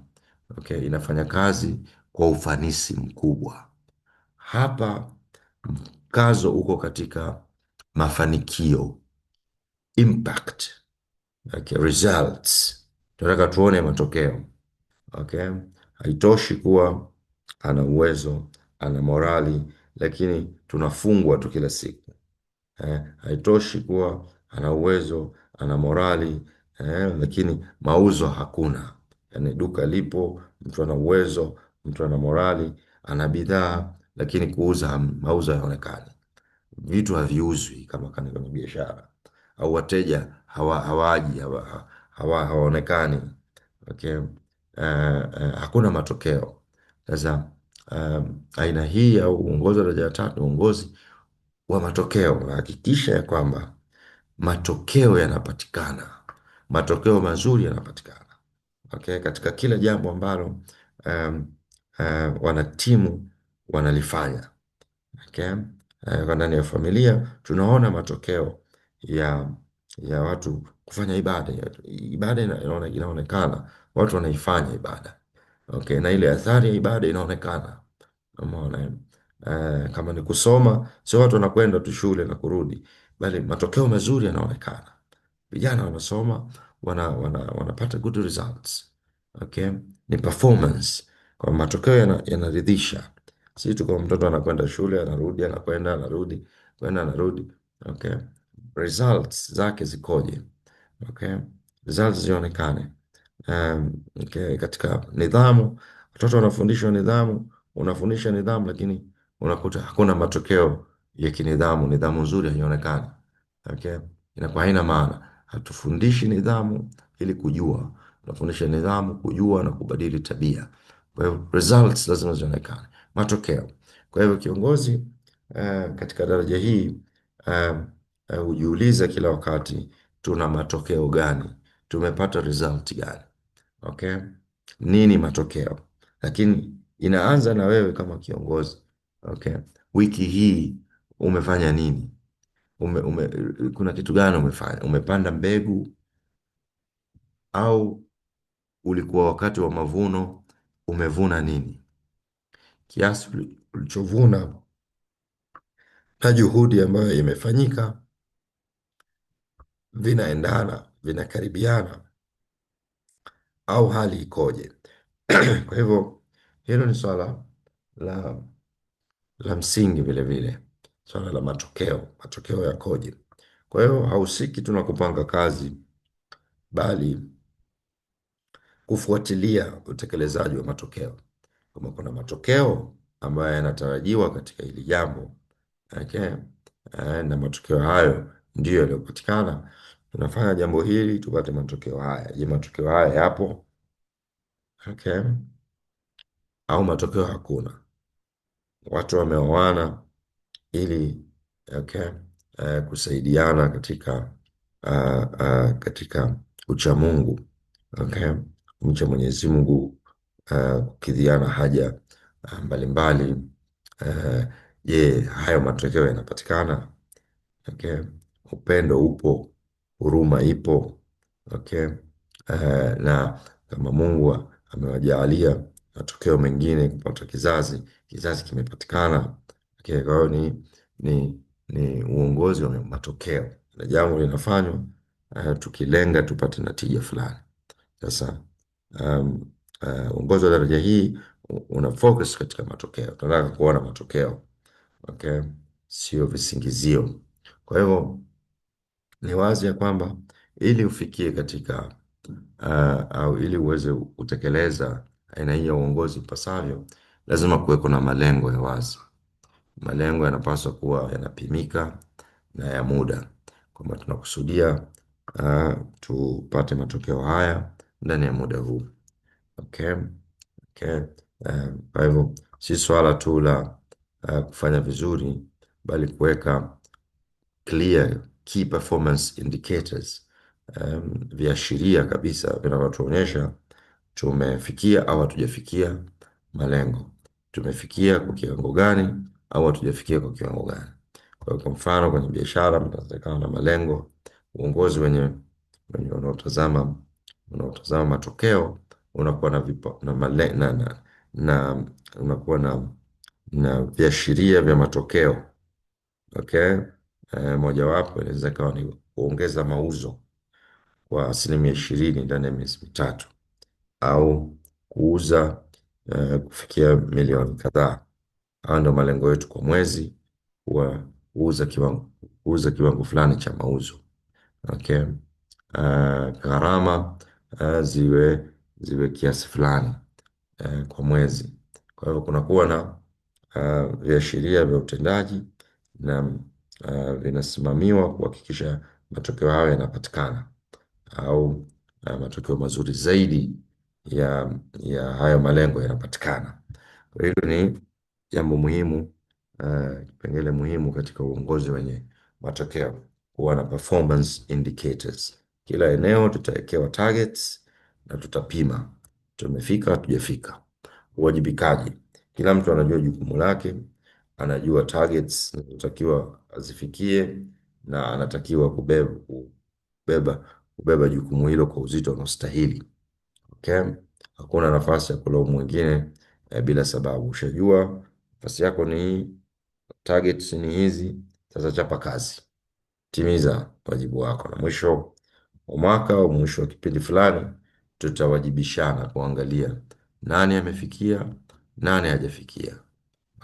okay, inafanya kazi kwa ufanisi mkubwa. Hapa mkazo uko katika mafanikio, impact, okay, results. Tunataka tuone matokeo. Okay, haitoshi kuwa ana uwezo, ana morali, lakini tunafungwa tu kila siku. Haitoshi kuwa ana uwezo, ana morali, lakini mauzo hakuna. Yani duka lipo, mtu ana uwezo, mtu ana morali, ana bidhaa, lakini mauzo hayaonekani, vitu haviuzwi kama kwenye biashara, au wateja hawaji, hawaonekani. Okay. Hakuna matokeo. Sasa aina hii au uongozi wa daraja la tatu ni uongozi wa matokeo. Hakikisha ya kwamba matokeo yanapatikana, matokeo mazuri yanapatikana, okay, katika kila jambo ambalo wanatimu wanalifanya. Okay. Kwa ndani ya familia tunaona matokeo ya ya watu kufanya ibada. Ibada inaonekana, watu wanaifanya ibada. Okay, na ile athari ya ibada inaonekana. Umeona eh? Kama ni kusoma, sio watu wanakwenda tu shule na kurudi, bali matokeo mazuri yanaonekana. Vijana wanasoma, wanapata good results. Okay, ni performance, kwa matokeo yanaridhisha. Si tu kwa mtoto anakwenda shule anarudi, anakwenda anarudi, kwenda anarudi. Okay, results zake zikoje? Okay, results zionekane. Okay, katika nidhamu, watoto wanafundishwa nidhamu, unafundisha nidhamu, lakini unakuta hakuna matokeo ya kinidhamu, nidhamu nzuri haionekani. Okay, inakuwa haina maana. Hatufundishi nidhamu ili kujua, tunafundisha nidhamu kujua na kubadili tabia. Kwa hivyo results lazima zionekane, matokeo. Kwa hivyo kiongozi katika daraja hii hujiuliza kila wakati, tuna matokeo gani? Tumepata result gani? Okay, nini matokeo? Lakini inaanza na wewe kama kiongozi. Okay, wiki hii umefanya nini? Kuna kitu gani umefanya? Umepanda mbegu au ulikuwa wakati wa mavuno? Umevuna nini? Kiasi ulichovuna na juhudi ambayo imefanyika vinaendana, vinakaribiana au hali ikoje? Kwa hivyo hilo ni swala la, la msingi vile vile, swala la matokeo. Matokeo yakoje? Kwa hiyo hausiki tu na kupanga kazi, bali kufuatilia utekelezaji wa matokeo. Kama kuna matokeo ambayo yanatarajiwa katika hili jambo, okay, na matokeo hayo ndiyo yaliyopatikana, tunafanya jambo hili tupate matokeo haya. Je, matokeo haya yapo? Okay, au matokeo hakuna? Watu wameoana ili, okay, kusaidiana katika katika uchamungu. Okay, kumcha Mwenyezi Mungu, kukidhiana haja mbalimbali. Je, hayo matokeo yanapatikana? Okay, upendo upo, huruma ipo. Okay, na kama Mungu amewajaalia matokeo mengine kupata kizazi kimepatikana. Okay, kwa hiyo ni uongozi wa matokeo, na jambo linafanywa tukilenga tupate natija fulani. Sasa um, uongozi wa daraja hii una focus katika matokeo, tunataka kuona matokeo. Okay, sio visingizio. Kwa hivyo ni wazi ya kwamba ili ufikie katika au ili uweze kutekeleza aina hii ya uongozi ipasavyo, lazima kuweko na malengo ya wazi. Malengo yanapaswa kuwa yanapimika na ya muda, kwamba tunakusudia tupate matokeo haya ndani ya muda huu. Okay, okay. Kwa hivyo si swala tu la kufanya vizuri, bali kuweka clear key performance indicators, viashiria kabisa vinavyotuonyesha tumefikia au hatujafikia malengo, tumefikia kwa kiwango gani au hatujafikia kwa kiwango gani. Kwa hiyo, kwa mfano kwenye biashara mnawezekana na malengo. Uongozi wenye unaotazama matokeo unakuwa na vipa, na, male, na unakuwa na viashiria vya matokeo. Okay, mojawapo inaweza ikawa ni kuongeza mauzo kwa 20% ndani ya miezi mitatu, au kuuza kufikia milioni kadhaa. Hayo ndio malengo yetu kwa mwezi, kuuza kiwango fulani cha mauzo. Okay, gharama ziwe kiasi fulani kwa mwezi. Kwa hivyo kunakuwa na viashiria vya utendaji na vinasimamiwa kuhakikisha matokeo hayo yanapatikana, au matokeo mazuri zaidi ya hayo malengo yanapatikana. Kwa hilo ni jambo muhimu, kipengele muhimu katika uongozi wenye matokeo, kuwa na performance indicators. Kila eneo tutawekewa targets na tutapima tumefika hatujafika. Uwajibikaji, kila mtu anajua jukumu lake, anajua targets zinatakiwa azifikie, na anatakiwa kubeba jukumu hilo kwa uzito unaostahili. Okay? Hakuna nafasi ya kulaumu mwingine bila sababu. Ushajua nafasi yako ni hii, targets ni hizi, sasa chapa kazi, timiza wajibu wako, na mwisho wa mwaka au mwisho wa kipindi fulani tutawajibishana kuangalia nani amefikia, nani hajafikia.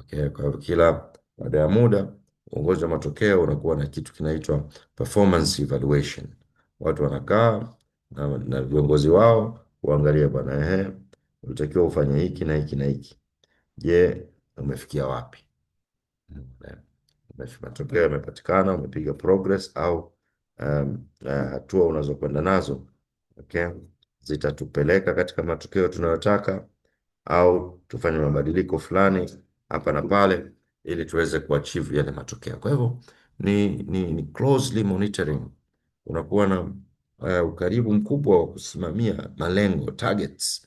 Okay, kwa hivyo kila baada ya muda uongozi wa matokeo unakuwa na kitu kinaitwa performance evaluation. Watu wanakaa na viongozi wao kuangalia, bwana, ulitakiwa ufanye hiki na hiki na hiki. Je, umefikia wapi? Eh, Matokeo yamepatikana, umepiga progress au hatua unazokwenda nazo, okay, zitatupeleka katika matokeo tunayotaka au tufanye mabadiliko fulani hapa na pale ili tuweze kuachieve yale matokeo. Kwa hivyo ni closely monitoring, unakuwa na ukaribu mkubwa wa kusimamia malengo targets,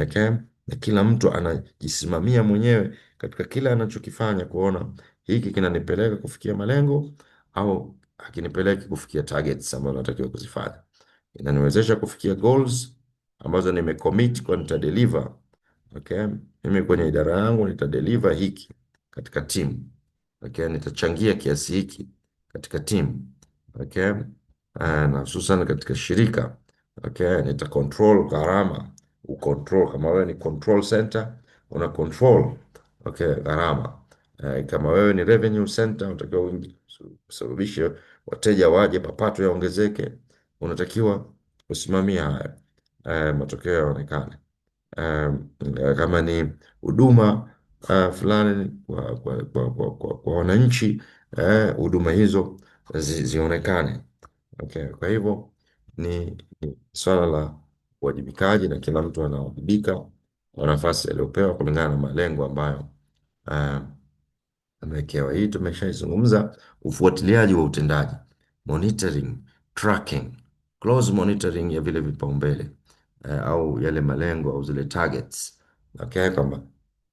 okay? Na kila mtu anajisimamia mwenyewe katika kila anachokifanya kuona hiki kinanipeleka kufikia malengo au hakinipeleki kufikia targets ambazo natakiwa kuzifanya. Inaniwezesha kufikia goals ambazo nimecommit kwa nitadeliver. Okay? Mimi kwenye idara yangu nitadeliver hiki katika team. Okay? Nitachangia kiasi hiki katika team. Okay? Na hususan katika shirika. Okay? Nita control gharama. Ucontrol kama wewe ni control center, una control, okay, gharama. Kama wewe ni revenue center, unatakiwa usababishe wateja waje, mapato yaongezeke, unatakiwa kusimamia haya, matokeo yaonekane. Kama ni huduma fulani kwa wananchi, huduma hizo zionekane. Okay. Kwa hivyo ni swala la uwajibikaji na kila mtu anawajibika kwa nafasi aliyopewa kulingana na malengo ambayo uh, amewekewa. Hii tumeshaizungumza. Ufuatiliaji wa utendaji, monitoring, tracking, close monitoring ya vile vipaumbele au yale malengo au zile targets. Okay, kwamba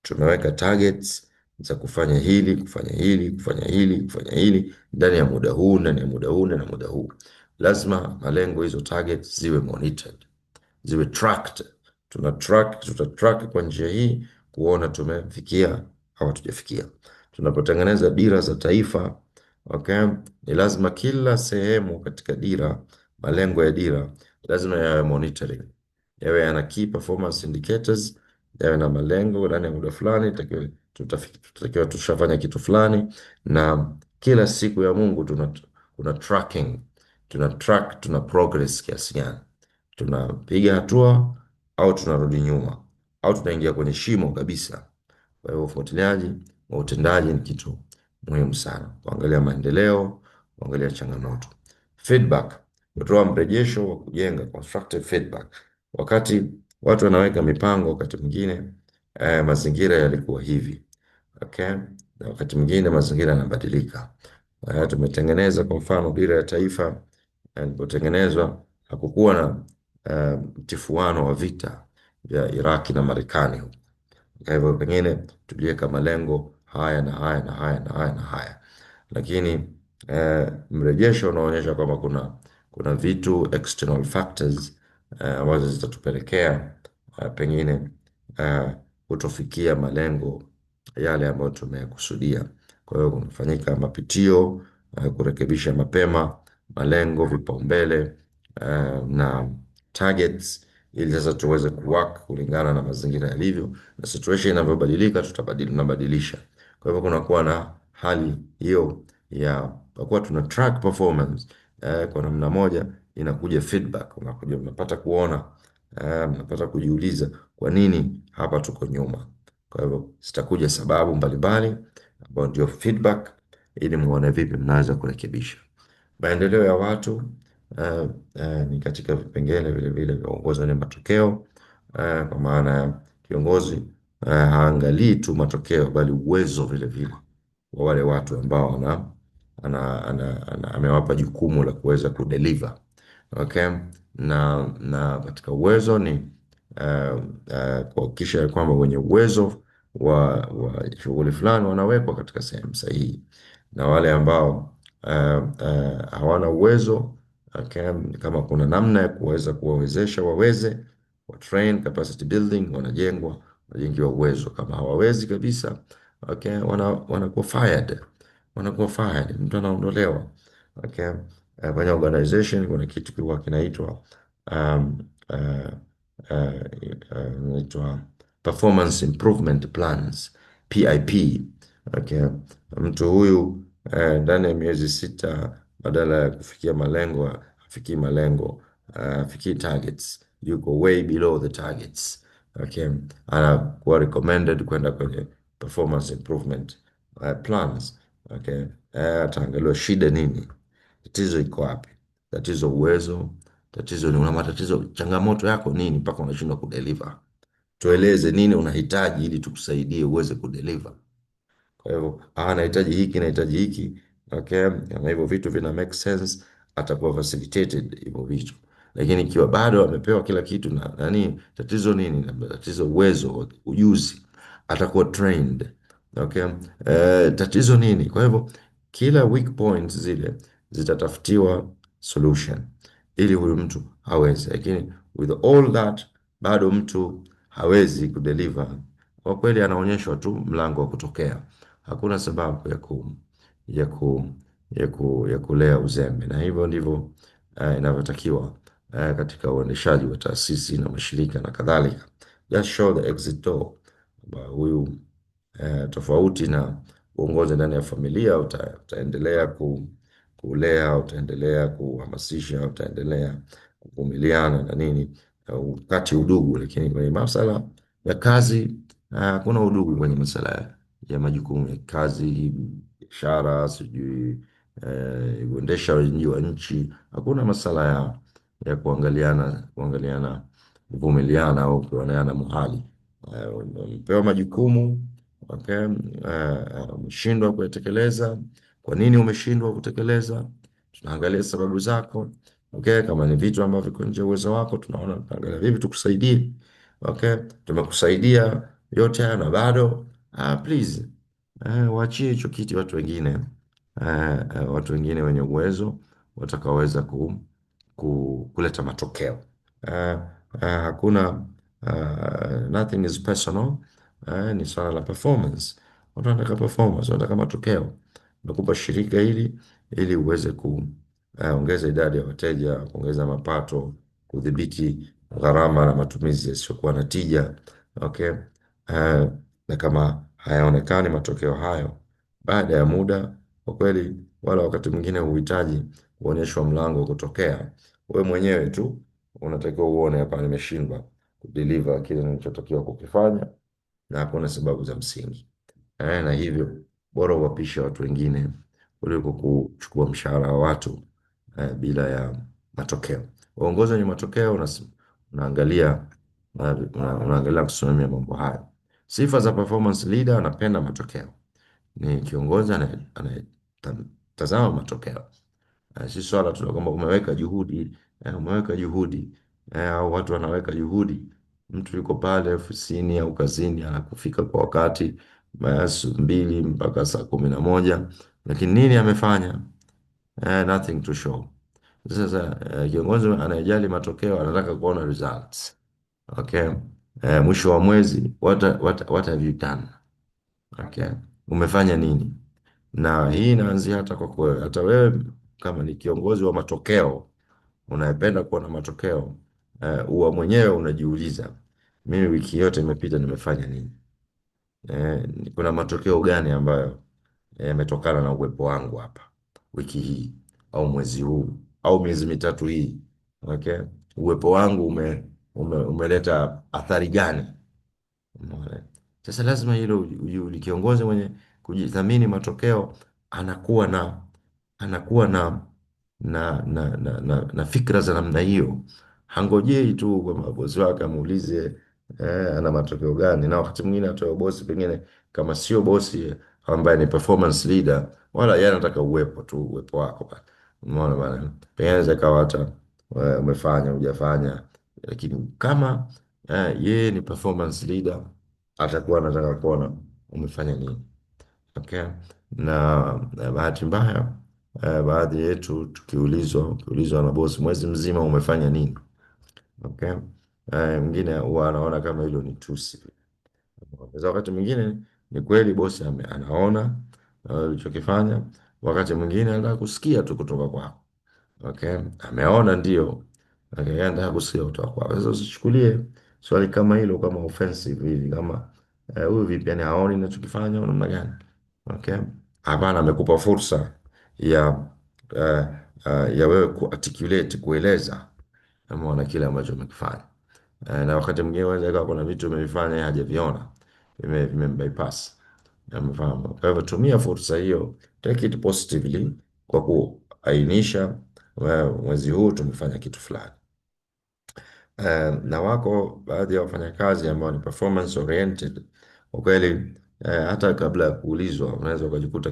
tumeweka targets za kufanya hili, kufanya hili, kufanya hili, kufanya hili ndani ya muda huu, ndani ya muda huu, ndani ya muda huu. Lazima malengo, hizo targets ziwe monitored, ziwe tracked. Tutatrack kwa njia hii kuona tumefikia au hatujafikia. Tunapotengeneza dira za taifa, okay, ni lazima kila sehemu katika dira, malengo ya dira lazima yawe monitoring, yawe yana key performance indicators, yawe na malengo ndani ya muda fulani, tutakiwa tushafanya kitu fulani, na kila siku ya Mungu kuna tracking, tuna progress kiasi gani, tunapiga hatua au tunarudi nyuma au tunaingia kwenye shimo kabisa. Kwa hivyo ufuatiliaji wa utendaji ni kitu muhimu sana, kuangalia maendeleo, kuangalia changamoto. Feedback, kutoa mrejesho wa kujenga, constructive feedback. Wakati watu wanaweka mipango, wakati mwingine mazingira yalikuwa hivi, okay? Na wakati mwingine mazingira yanabadilika. Tumetengeneza kwa mfano dira ya taifa, ilipotengenezwa hakukuwa na mtifuano wa vita vya Iraki na Marekani. Kwa hivyo pengine tuliweka malengo haya na haya na haya na haya na haya, lakini mrejesho unaonyesha kwamba kuna vitu external factors ambazo zitatupelekea pengine kutofikia malengo yale ambayo tumekusudia. Kwa hiyo kunafanyika mapitio kurekebisha mapema malengo, vipaumbele na targets, ili sasa tuweze kuwork kulingana na mazingira yalivyo, na situation inavyobadilika tunabadilisha. Kwa hivyo kunakuwa na hali hiyo ya kwa kuwa tuna track performance kwa namna moja, inakuja feedback, unapata kuona, unapata kujiuliza kwa nini hapa tuko nyuma. Kwa hivyo zitakuja sababu mbalimbali ambayo ndio feedback, ili muone vipi mnaweza kurekebisha. Maendeleo ya watu ni katika vipengele vile vile vya uongozi wenye matokeo, kwa maana ya kiongozi haangalii tu matokeo bali uwezo vile vile wa wale watu ambao amewapa jukumu la kuweza kudeliver. Okay? Na katika uwezo ni kuhakikisha kwamba wenye uwezo wa shughuli fulani wanawekwa katika sehemu sahihi, na wale ambao hawana uwezo. Okay. Kama kuna namna ya kuweza kuwawezesha waweze wa train capacity building, wanajengiwa uwezo. Kama hawawezi kabisa, okay, wanakuwa fired, mtu anaondolewa. Okay. Kwenye organization kuna kitu kilikuwa kinaitwa um, uh, inaitwa performance improvement plans, PIP. Okay. Mtu huyu ndani ya miezi sita, badala ya kufikia malengo, hafikii malengo, hafikii targets, yuko way below the targets. Okay. Anakuwa recommended kwenda kwenye performance improvement plans. Okay. Ataangaliwa shida nini, tatizo iko wapi, tatizo uwezo, tatizo ni una matatizo, changamoto yako nini mpaka unashindwa kudeliver. Tueleze nini unahitaji ili tukusaidie uweze kudeliver. Kwa hivyo anahitaji hiki, nahitaji hiki. Okay, kama hivyo vitu vina make sense, atakuwa facilitated hivyo vitu. Lakini ikiwa bado amepewa kila kitu na nani, tatizo nini? Tatizo uwezo, ujuzi, atakuwa trained. Okay, tatizo nini? Kwa hivyo kila weak points zile zitatafutiwa solution ili huyu mtu aweze, lakini with all that bado mtu hawezi kudeliver, kwa kweli anaonyeshwa tu mlango wa kutokea. Hakuna sababu ya ku, ya kulea uzembe, na hivyo ndivyo inavyotakiwa katika uendeshaji wa taasisi na mashirika na kadhalika. Just show the exit door. Huyu tofauti na uongozi ndani ya familia, utaendelea kulea, utaendelea kuhamasisha, utaendelea kuvumiliana na nini, kati udugu, lakini kwenye masuala ya kazi hakuna udugu. Kwenye masuala ya majukumu ya kazi, biashara, sijui kuendesha wenyeji wa nchi, hakuna masala ya kuangaliana, kuvumiliana au kuoneana muhali. Umepewa majukumu, okay, umeshindwa kuyatekeleza. Kwa nini umeshindwa kutekeleza? Tunaangalia sababu zako. Okay, kama ni vitu ambavyo viko nje ya uwezo wako, tunaangalia vipi tukusaidie. Okay, tumekusaidia yote haya na bado please, waachie hicho kiti watu wengine wenye uwezo watakaoweza kuleta matokeo. Uh, Hakuna nothing is personal. Ni swala la performance. Watu wanataka performance, wanataka matokeo. Nakupa shirika hili ili uweze kuongeza idadi ya wateja, kuongeza mapato, kudhibiti gharama na matumizi yasiyokuwa na tija. Okay. Na kama hayaonekani matokeo hayo baada ya muda, kwa kweli, wala wakati mwingine huhitaji kuonyeshwa mlango wa kutokea. Wewe mwenyewe tu unatakiwa uone, hapa nimeshindwa kudeliver kile nilichotakiwa kukifanya na hakuna sababu za msingi. Na hivyo bora uwapishe watu wengine kuliko kuchukua mshahara wa watu bila ya matokeo. Uongozi wenye matokeo unaangalia unaangalia kusimamia mambo hayo. Sifa za performance leader: anapenda matokeo, ni kiongozi anayetazama matokeo. Si swala tu la kwamba umeweka juhudi au watu wanaweka juhudi. Mtu yuko pale ofisini au kazini, anakufika kwa wakati saa 2 mpaka saa 11, lakini nini amefanya? Nothing to show. Sasa kiongozi anayejali matokeo anataka kuona results. Okay. Mwisho wa mwezi, what have you done? Okay. Umefanya nini? Na hii inaanzia hata kwa wewe. Hata wewe kama ni kiongozi wa matokeo, unayependa kuona matokeo, uwa mwenyewe unajiuliza, mimi wiki yote imepita nimefanya nini? Kuna matokeo gani ambayo yametokana na uwepo wangu hapa wiki hii au mwezi huu au miezi mitatu hii? Okay? Uwepo wangu umeleta athari gani? Umeona? Sasa lazima hilo kiongozi mwenye kujithamini matokeo anakuwa na fikra za namna hiyo. Hangojei tu kwamba bosi wake amuulize ana matokeo gani, na wakati mwingine atoe bosi pengine kama sio bosi ambaye ni performance leader, wala yeye anataka uwepo wako bana. Umeona bana, pengine inaweza kawa hata umefanya hujafanya, lakini kama yeye ni performance leader atakuwa anataka kuona umefanya nini. Okay. Na bahati mbaya baadhi yetu ukiulizwa na bosi, mwezi mzima umefanya nini? Okay. Mwingine huwa anaona kama hilo ni tusi. Sasa wakati mwingine ni kweli bosi anaona ulichokifanya, wakati mwingine anataka kusikia tu kutoka kwako. Okay, ameona ndio. Okay, yeye anataka kusikia kutoka kwako. Sasa usichukulie swali kama hilo kama offensive hivi, kama huyu vipi, yani haoni ninachokifanya au namna gani? Okay, hapana, amekupa fursa ya eh, ya wewe kuarticulate, kueleza ameona kile ambacho umekifanya. Na wakati mwingine unaweza ikawa kuna vitu umevifanya yeye hajaviona, vimembypass. Umefahamu? Kwa hivyo tumia fursa hiyo, take it positively, kwa kuainisha mwezi huu tumefanya kitu fulani. Na wako baadhi ya wafanyakazi ambao ni performance oriented kwa kweli. Hata kabla ya kuulizwa unaweza ukajikuta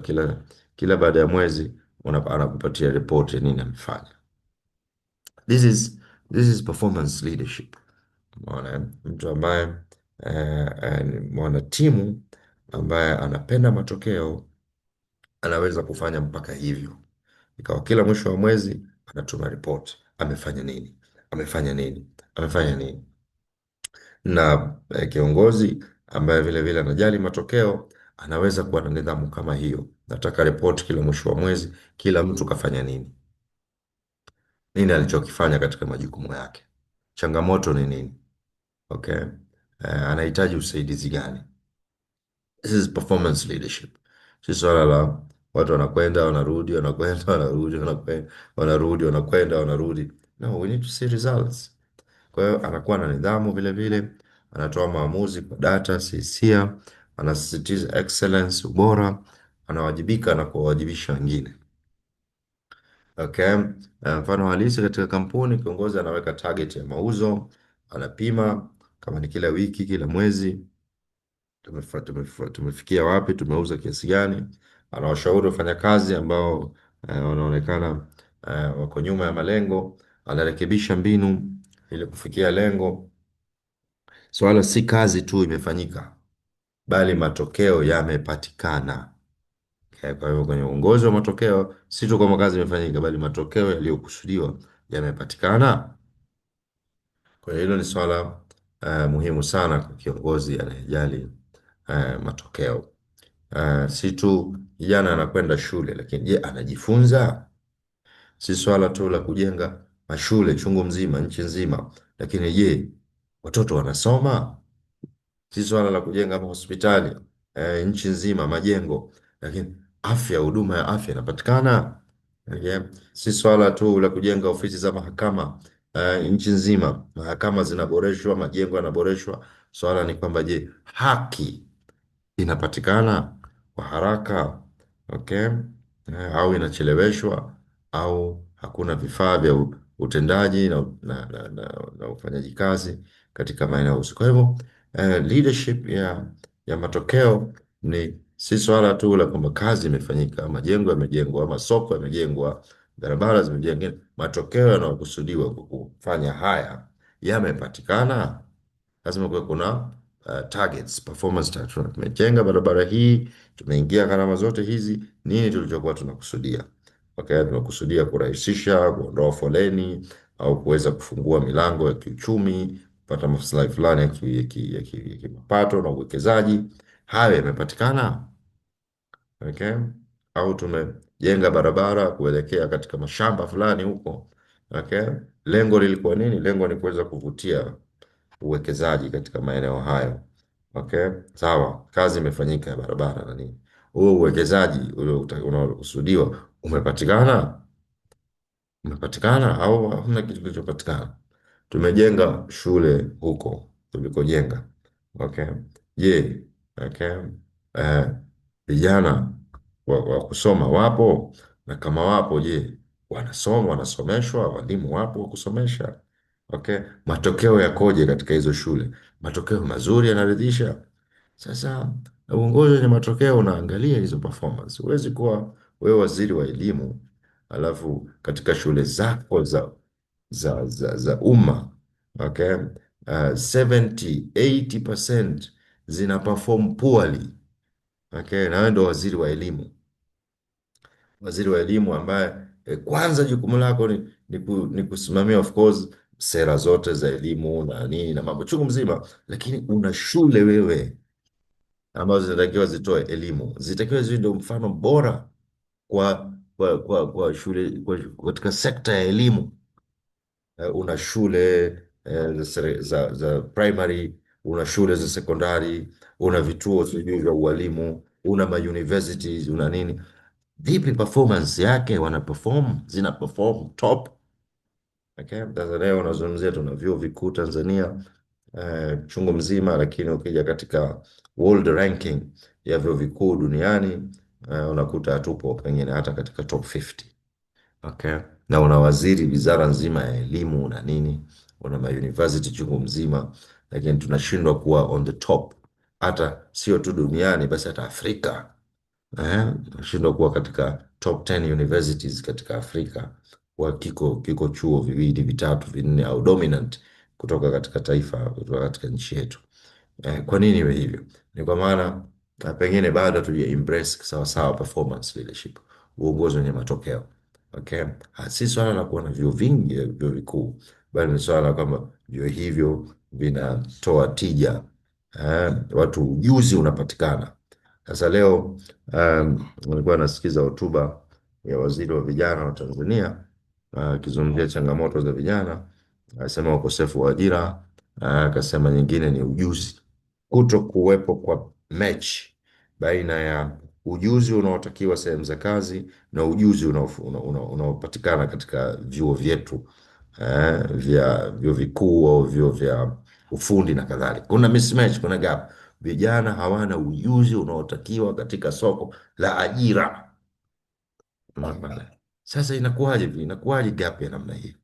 kila baada ya mwezi anakupatia ripoti ya nini amefanya. This is this is performance leadership. Umeona, mtu ambaye ni mwanatimu ambaye anapenda matokeo anaweza kufanya mpaka hivyo, ikawa kila mwisho wa mwezi anatuma ripoti, amefanya nini, amefanya nini, amefanya nini. Na kiongozi ambaye vile vile anajali matokeo anaweza kuwa na nidhamu kama hiyo. Nataka ripoti kila mwisho wa mwezi, kila mtu kafanya nini, nini alichokifanya katika majukumu yake, changamoto ni nini. Okay. Anahitaji usaidizi gani? This is performance leadership. Si swala la watu wanakwenda wanarudi, wanakwenda wanarudi, wanakwenda wanarudi, wanakwenda wanarudi. No, we need to see results. Kwa hiyo anakuwa na nidhamu vile vile, anatoa maamuzi kwa data, si hisia, anasisitiza excellence, ubora, anawajibika na kuwawajibisha wengine. Okay. Mfano halisi katika kampuni, kiongozi anaweka target ya mauzo, anapima kama ni kila wiki, kila mwezi, tumefikia wapi, tumeuza kiasi gani. Anawashauri wafanyakazi ambao wanaonekana wako nyuma ya malengo, anarekebisha mbinu ili kufikia lengo. Swala si kazi tu imefanyika, bali matokeo yamepatikana. Kwa hivyo kwenye uongozi wa matokeo, si tu kama kazi imefanyika, bali matokeo yaliyokusudiwa yamepatikana. Kwa hiyo hilo ni swala muhimu sana kwa kiongozi anayejali matokeo. Si tu kijana anakwenda shule, lakini je, anajifunza? Si swala tu la kujenga mashule chungu mzima, nchi nzima, lakini je, watoto wanasoma? Si swala la kujenga mahospitali nchi nzima, majengo, lakini afya, huduma ya afya inapatikana? Okay. Si swala tu la kujenga ofisi za mahakama nchi nzima, mahakama zinaboreshwa, majengo yanaboreshwa. Swala ni kwamba je, haki inapatikana kwa haraka? Okay. Au inacheleweshwa, au hakuna vifaa vya utendaji na ufanyaji kazi katika maeneo husika. Kwa hivyo leadership ya matokeo ni si swala tu la kwamba kazi imefanyika, majengo yamejengwa, masoko yamejengwa, barabara zimejengwa. Matokeo yanayokusudiwa kwa kufanya haya yamepatikana. Lazima kuwe kuna targets, performance targets. Tumejenga barabara hii, tumeingia gharama zote hizi, nini tulichokuwa tunakusudia? Okay, tunakusudia kurahisisha, kuondoa foleni au kuweza kufungua milango ya kiuchumi, kupata maslahi fulani ya kimapato na uwekezaji. Hayo yamepatikana. Okay? Au tumejenga barabara kuelekea katika mashamba fulani huko. Okay? Lengo lilikuwa nini? Lengo ni kuweza kuvutia uwekezaji katika maeneo hayo. Okay? Sawa, kazi imefanyika ya barabara na nini. Huo uwekezaji ule unaokusudiwa umepatikana? Umepatikana au hamna kitu kilichopatikana? Tumejenga shule huko tulikojenga. Okay? Je, okay, eh, vijana wa kusoma wapo? Na kama wapo, je, wanasoma, wanasomeshwa? Walimu wapo wa kusomesha? Okay, matokeo yakoje katika hizo shule? Matokeo mazuri, yanaridhisha? Sasa uongozi wenye matokeo unaangalia hizo performance. Huwezi kuwa wewe waziri wa elimu alafu katika shule zako za umma, okay, 70 80% zina perform poorly. Okay, na wewe ndo waziri wa elimu. waziri wa elimu ambaye kwanza jukumu lako ni kusimamia of course sera zote za elimu na nini na mambo chungu mzima, lakini una shule wewe ambazo zinatakiwa zitoe elimu, zitakiwa ziwe ndio mfano bora kwa shule katika sekta ya elimu. Una shule za primary, una shule za sekondari, una vituo sijui vya ualimu, una ma universities, una nini. Vipi performance yake? Wana perform, zina perform top. Okay? Tanzania unazungumzia tuna vyuo vikuu Tanzania chungu mzima, lakini ukija katika world ranking ya vyuo vikuu duniani unakuta hatupo pengine hata katika top 50. Okay. Na una waziri wizara nzima ya elimu na nini, una ma university chungu mzima, lakini tunashindwa kuwa on the top, hata sio tu duniani basi hata Afrika. Tunashindwa kuwa katika top 10 universities katika Afrika, kwa kiko chuo viwili vitatu vinne au dominant kutoka katika taifa, kutoka katika nchi yetu. Kwa nini iwe hivyo? Ni kwa maana pengine bado hatuja embrace sawa sawa performance leadership, uongozi wenye matokeo. Okay? Si swala la kuwa na vyuo vingi, vyuo vikuu, bali ni swala la kwamba vyuo hivyo vinatoa tija, watu ujuzi unapatikana. Sasa leo nilikuwa nasikiza hotuba ya waziri wa vijana wa Tanzania akizungumzia changamoto za vijana, akasema ukosefu wa ajira, akasema nyingine ni ujuzi, kuto kuwepo kwa match baina ya ujuzi unaotakiwa sehemu za kazi na ujuzi unaopatikana katika vyuo vyetu vya vyuo vikuu au vyuo vya ufundi na kadhalika. Kuna mismatch, kuna gap. Vijana hawana ujuzi unaotakiwa katika soko la ajira. Unaona? Sasa inakuwaje? Inakuwaje gap ya namna hii?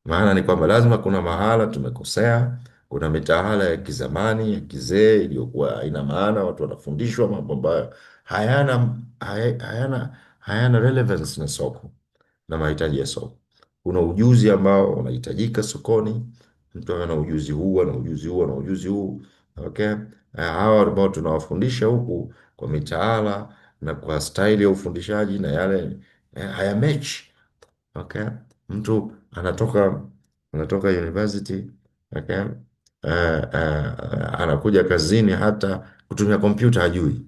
Maana ni kwamba lazima kuna mahala tumekosea, kuna mitaala ya kizamani ya kizee iliyokuwa haina maana, watu wanafundishwa mambo ambayo hayana relevance na soko na mahitaji ya soko. Kuna ujuzi ambao unahitajika sokoni, mtu awe na ujuzi huu na ujuzi huu na ujuzi huu. Okay? Hawa ambao tunawafundisha huku kwa mitaala na kwa staili ya ufundishaji na yale haya match. Okay? Mtu anatoka university. Okay? Anakuja kazini hata kutumia kompyuta hajui.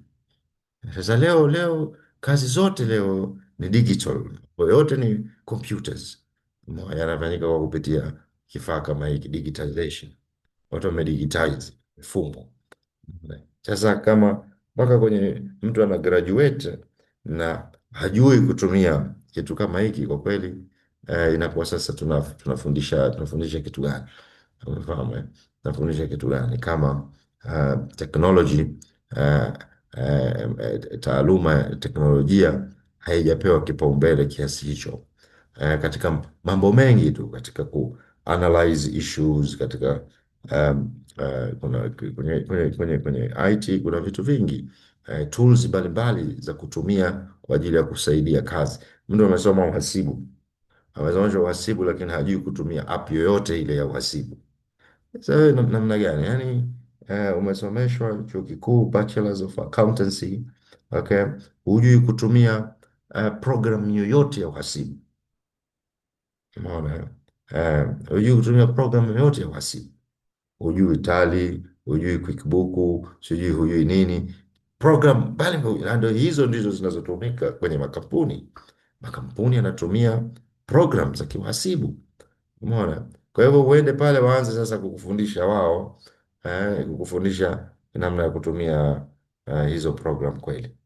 Sasa leo kazi zote leo ni digital, kwa yote ni computers. Yanafanyika kwa kupitia kifaa kama hiki digitalization, watu wamedigitize mfumo. Sasa kama mpaka kwenye mtu ana graduate na hajui kutumia kitu kama hiki, kwa kweli inakuwa sasa tunafundisha kitu gani? Umefahamu eh? Tunafundisha kitu gani kama technology uh, taaluma ya teknolojia haijapewa kipaumbele kiasi hicho katika mambo mengi tu, katika ku analyze issues, katika kwenye IT kuna vitu vingi, tools mbalimbali za kutumia kwa ajili ya kusaidia kazi. Mtu amesomeshwa uhasibu lakini hajui kutumia app yoyote ile ya uhasibu. Sasa wewe namna gani? Yani umesomeshwa chuo kikuu Bachelors of Accountancy, okay, hujui kutumia program yoyote ya uhasibu. Umeona? Hujui kutumia program yoyote ya uhasibu, hujui Tally, hujui QuickBook, hujui nini, program mbalimbali, na ndio hizo ndizo zinazotumika kwenye makampuni. Makampuni yanatumia program za kiuhasibu. Umeona? Kwa hivyo uende pale waanze sasa kukufundisha wao, kukufundisha namna ya kutumia hizo program kweli.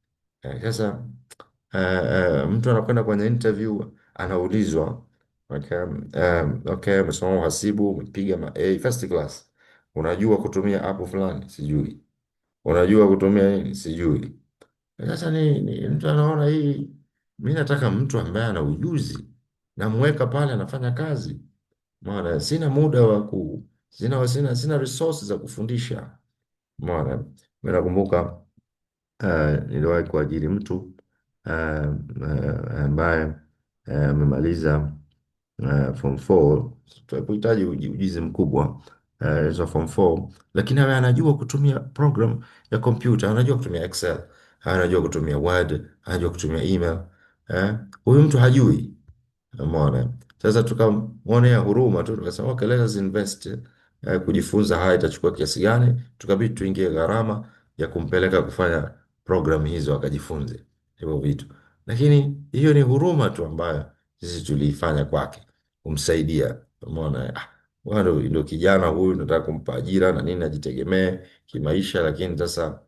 Sasa mtu anakwenda kwenye interview anaulizwa, okay, okay, umesoma uhasibu, umepiga ma A first class, unajua kutumia app fulani? Sijui. Unajua kutumia nini? Sijui. Sasa mtu anaona hii, mi nataka mtu ambaye ana ujuzi, namweka pale anafanya kazi. Maana sina muda wa sina resources za kufundisha. Maana mimi nakumbuka niliwahi kuajiri mtu ambaye amemaliza form 4, kuhitaji ujuzi mkubwa so form 4, lakini awe anajua kutumia program ya kompyuta, anajua kutumia Excel, anajua kutumia Word, anajua kutumia email. eh, huyu mtu hajui. Umeona? Sasa tukamwonea huruma tu, tukasema okay, let us invest kujifunza haya itachukua kiasi gani, tukabidi tuingie gharama ya kumpeleka kufanya program hizo akajifunze hivyo vitu. Lakini hiyo ni huruma tu ambayo sisi tuliifanya kwake kumsaidia. Umeona? Bwana ndio kijana huyu, nataka kumpa ajira na nini, ajitegemee kimaisha, lakini sasa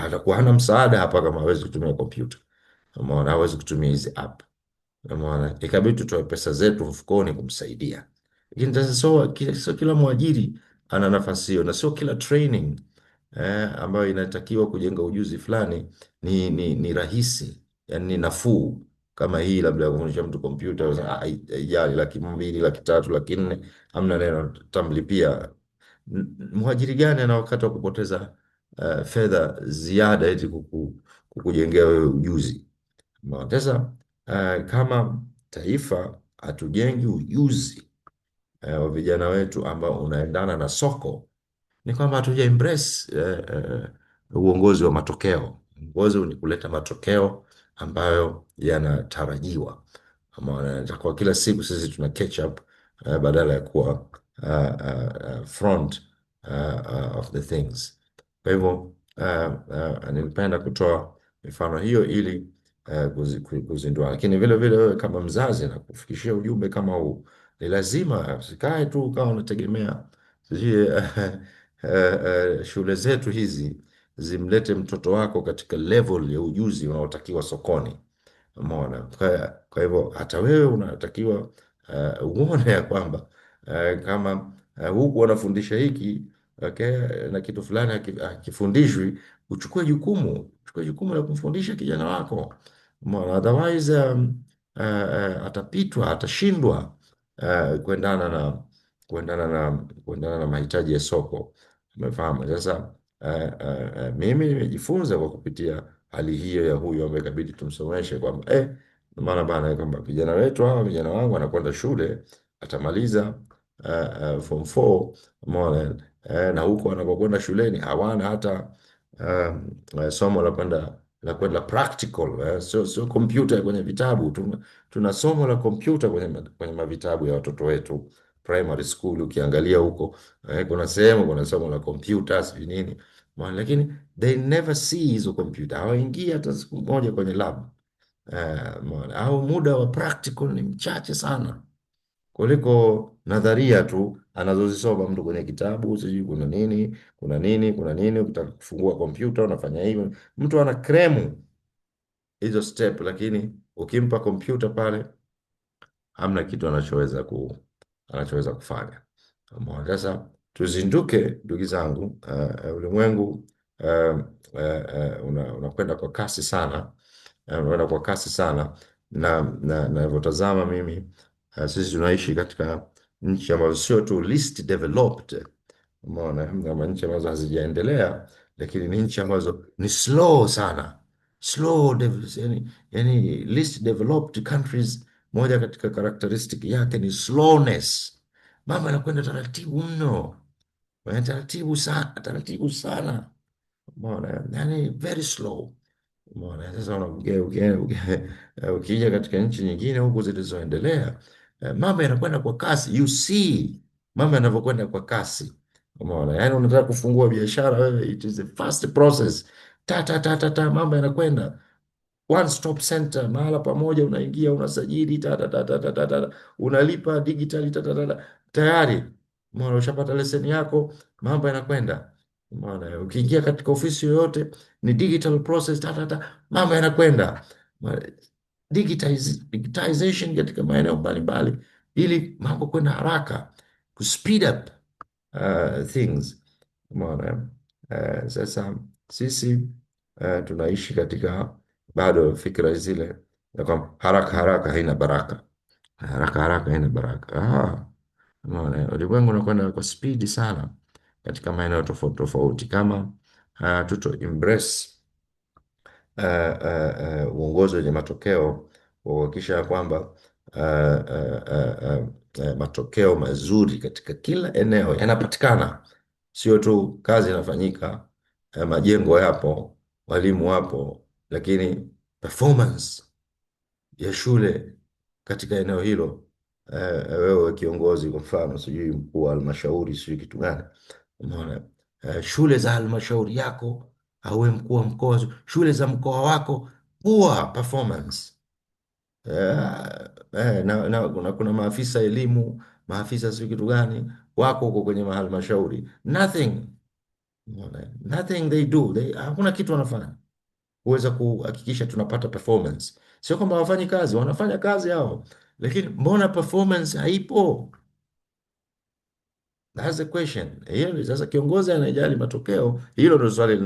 hatakuwa hana msaada hapa kama hawezi kutumia kompyuta. Umeona? Hawezi kutumia hizi app. Umeona, ikabidi tutoe pesa zetu mfukoni kumsaidia. Lakini sasa sio kila mwajiri ana nafasi hiyo, na sio kila training ambayo inatakiwa kujenga ujuzi fulani ni rahisi, yani ni nafuu kama hii, labda ya kufundisha mtu kompyuta haijali 200,000, 300,000, 400,000, amna neno tamlipia. Mwajiri gani ana wakati wa kupoteza fedha ziada eti kukujengea wewe ujuzi? Umeona? Sasa kama taifa hatujengi ujuzi wa vijana wetu ambao unaendana na soko, ni kwamba hatuja embrace uongozi wa matokeo. Uongozi ni kuleta matokeo ambayo yanatarajiwa. Ama kwa kila siku sisi tuna catch up badala ya kuwa front of the things. Kwa hivyo nilipenda kutoa mifano hiyo ili kuzindua, lakini vile vile wewe kama mzazi na kufikishia ujumbe kama huu, ni lazima usikae tu ukawa unategemea sijui shule zetu hizi zimlete mtoto wako katika level ya ujuzi unaotakiwa sokoni. Umeona? Kwa hivyo hata wewe unatakiwa uone ya kwamba kama huku wanafundisha hiki, okay, na kitu fulani hakifundishwi, uchukue jukumu la kumfundisha kijana wako. Umeona? Otherwise atapitwa, atashindwa kuendana na mahitaji ya soko. Umefahamu? Sasa mimi nimejifunza kwa kupitia hali hiyo ya huyu ambaye ikabidi tumsomeshe kwamba maana bana, kwamba vijana wetu hawa, vijana wangu anakwenda shule, atamaliza form 4. Umeona? Na huko wanapokwenda shuleni hawana hata somo la kwenda practical, sio kompyuta kwenye vitabu. Tuna somo la kompyuta kwenye mavitabu ya watoto wetu primary school. Ukiangalia huko kuna somo la kompyuta sijui nini. Lakini they never see hizo kompyuta, hawaingia hata siku moja kwenye lab. Au muda wa practical ni mchache sana kuliko nadharia tu anazozisoma mtu kwenye kitabu, sijui kuna nini kuna nini kuna nini. Ukitaka kufungua kompyuta unafanya hivyo, mtu ana kremu hizo step, lakini ukimpa kompyuta pale hamna kitu anachoweza kufanya. Sasa tuzinduke ndugu zangu. Ulimwengu unakwenda kwa kasi sana, unakwenda kwa kasi sana, na navyotazama mimi, sisi tunaishi katika nchi ambazo sio tu least developed. Umeona? Kama nchi ambazo hazijaendelea, lakini ni nchi ambazo ni slow sana, yani least developed countries. Moja katika characteristic yake ni slowness. Mambo yanakwenda taratibu mno, taratibu sana. Umeona? Yani very slow. Umeona? Sasa ukija katika nchi nyingine huku zilizoendelea, mambo yanakwenda kwa kasi. You see mambo yanavyokwenda kwa kasi. Umeona? Yani unataka kufungua biashara wewe, it is a fast process. Mambo yanakwenda one stop center, mahala pamoja, unaingia unasajili unalipa digitally tayari. Umeona? Ushapata leseni yako, mambo yanakwenda. Umeona? Ukiingia katika ofisi yoyote ni digital process, mambo yanakwenda. Digitization katika maeneo mbalimbali, ili mambo kwenda haraka, ku speed up things. Umeona? Sasa sisi tunaishi katika bado fikra zile ya kwamba haraka haraka haina baraka, haraka haraka haina baraka. Umeona? Ulimwengu unakwenda kwa spidi sana katika maeneo tofauti tofauti. Kama tuto embrace uongozi wenye matokeo, kuhakikisha ya kwamba matokeo mazuri katika kila eneo yanapatikana, sio tu kazi inafanyika, majengo yapo, walimu wapo, lakini performance ya shule katika eneo hilo. Wewe kiongozi, kwa mfano, sijui mkuu wa halmashauri, sijui kitu gani, umeona, shule za halmashauri yako, au wewe mkuu wa mkoa, shule za mkoa wako, poor performance. Kuna maafisa elimu, maafisa sijui kitu gani wako huko kwenye mahalmashauri, nothing, umeona, nothing they do, hakuna kitu wanafanya kuweza kuhakikisha tunapata performance. Sio kwamba hawafanyi kazi, wanafanya kazi hao, lakini mbona performance haipo? That's the question. Hiyo sasa, kiongozi anayejali matokeo, hilo ndio swali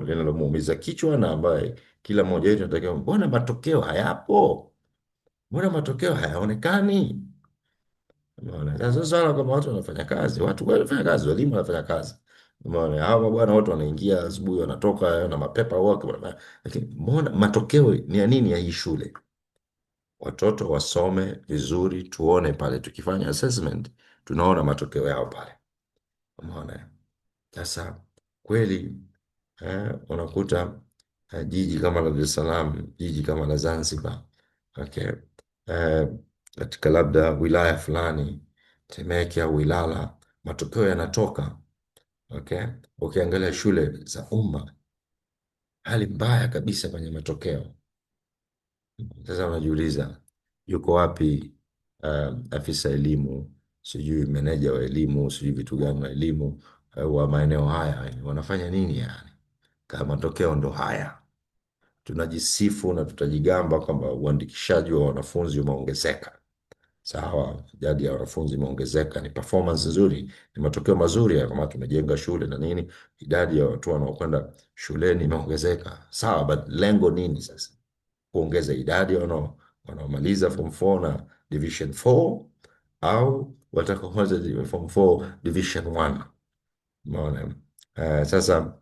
linalomuumiza kichwa, na ambaye kila mmoja wetu anatakiwa, mbona matokeo hayapo? Mbona matokeo hayaonekani? Umeona? Sasa swala kama watu wanafanya kazi, watu kweli wanafanya kazi, walimu wanafanya kazi. Umeona? Hao bwana wote wanaingia asubuhi, wanatoka na mapepa work, lakini mbona matokeo ni ya nini ya hii shule? Watoto wasome vizuri, tuone pale tukifanya assessment, tunaona matokeo yao pale. Umeona? Sasa kweli, unakuta jiji kama la Dar es Salaam, jiji kama la Zanzibar, okay, eh, katika labda wilaya fulani, Temeke au Ilala, matokeo yanatoka, okay. Ukiangalia shule za umma, hali mbaya kabisa kwenye matokeo. Sasa unajiuliza, yuko wapi afisa elimu, sijui meneja wa elimu, sijui vitu gani wa elimu, wa maeneo haya, wanafanya nini yani kama matokeo ndo haya? Tunajisifu na tutajigamba kwamba uandikishaji wa wanafunzi umeongezeka. Sawa, idadi ya wanafunzi imeongezeka, ni performance nzuri, ni matokeo mazuri ya kama tumejenga shule na nini, idadi ya watu wanaokwenda shuleni imeongezeka. Sawa, but lengo nini sasa? Kuongeza idadi ya wanaomaliza form 4 na division 4, au watakaomaliza form 4 division 1? Umeona? Sasa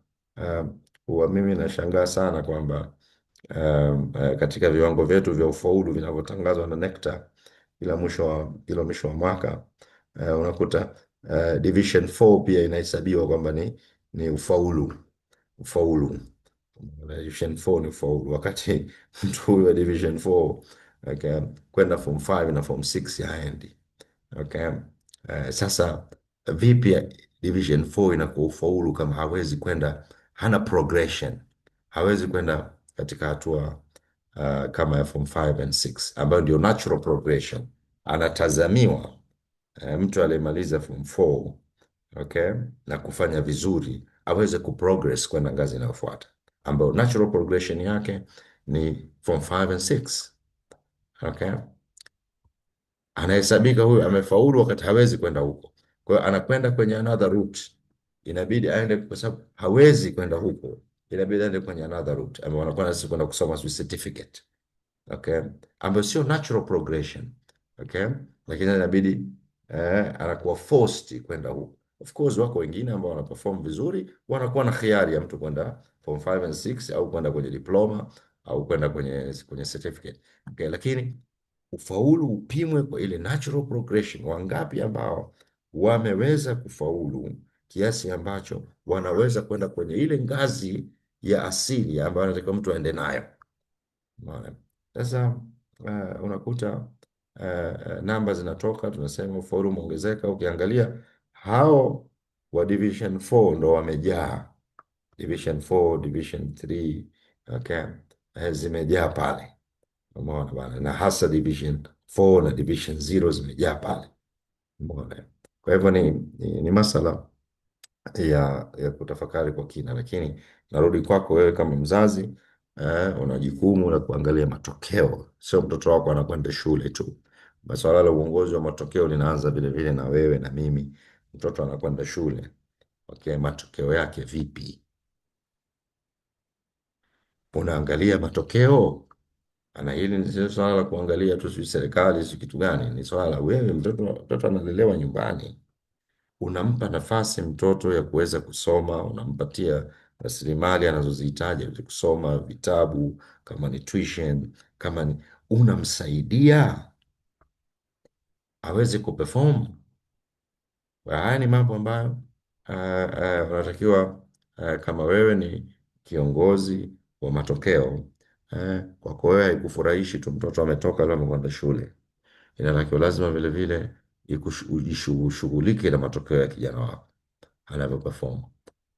huwa mimi nashangaa sana kwamba katika viwango vyetu vya ufaulu vinavyotangazwa na NECTA kila mwisho wa mwaka, unakuta division 4 pia inahesabiwa kwamba ni ufaulu. Division 4 ni ufaulu, wakati mtu huyu wa division 4, okay, kwenda form 5 na form 6 haendi. Okay. Sasa vipi division 4 inakuwa ufaulu kama hawezi kwenda, hana progression, hawezi kwenda katika hatua kama ya form 5 and 6 ambayo ndio natural progression. Anatazamiwa mtu aliyemaliza form 4, okay, na kufanya vizuri aweze kuprogress kwenda ngazi inayofuata, ambayo natural progression yake ni form 5 and 6. Okay. Anahesabika huyu amefaulu wakati hawezi kwenda huko, kwa hiyo anakwenda kwenye another route, inabidi aende, kwa sababu hawezi kwenda huko, inabidi aende kwenye another route ambayo wanakwenda sisi kwenda kusoma certificate, okay, ambayo sio natural progression, okay, lakini inabidi anakuwa forced kwenda huko. Of course wako wengine ambao wanaperform vizuri, wanakuwa na khiari ya mtu kwenda form 5 and 6 au kwenda kwenye diploma au kwenda kwenye certificate, okay, lakini ufaulu upimwe kwa ile natural progression. Wangapi ambao wameweza kufaulu kiasi ambacho wanaweza kwenda kwenye ile ngazi ya asili ambayo anatakiwa mtu aende nayo? Unaona? Sasa unakuta namba zinatoka, tunasema ufaulu umeongezeka. Ukiangalia hao wa division 4 ndo wamejaa, division 4, division 3, okay, zimejaa pale. Umeona bwana, na hasa division 4 na division 0 zimejaa pale. Umeona? Kwa hivyo ni masala ya kutafakari kwa kina, lakini narudi kwako wewe kama mzazi, una jukumu la kuangalia matokeo, sio mtoto wako anakwenda shule tu. Masuala la uongozi wa matokeo linaanza vile vile na wewe na mimi. Mtoto anakwenda shule, okay, matokeo yake vipi? Unaangalia matokeo? Ana hili ni sio swala la kuangalia tu, si serikali si kitu gani, ni swala la wewe. Mtoto analelewa nyumbani, unampa nafasi mtoto ya kuweza kusoma, unampatia rasilimali anazozihitaji aweze kusoma, vitabu, kama ni tuition, kama ni unamsaidia aweze kuperform. Haya ni mambo ambayo unatakiwa, kama wewe ni kiongozi wa matokeo, Kwako wewe haikufurahishi tu mtoto ametoka leo amekwenda shule, inatakiwa lazima vile vile ushughulike na matokeo ya kijana wako anavyo perform,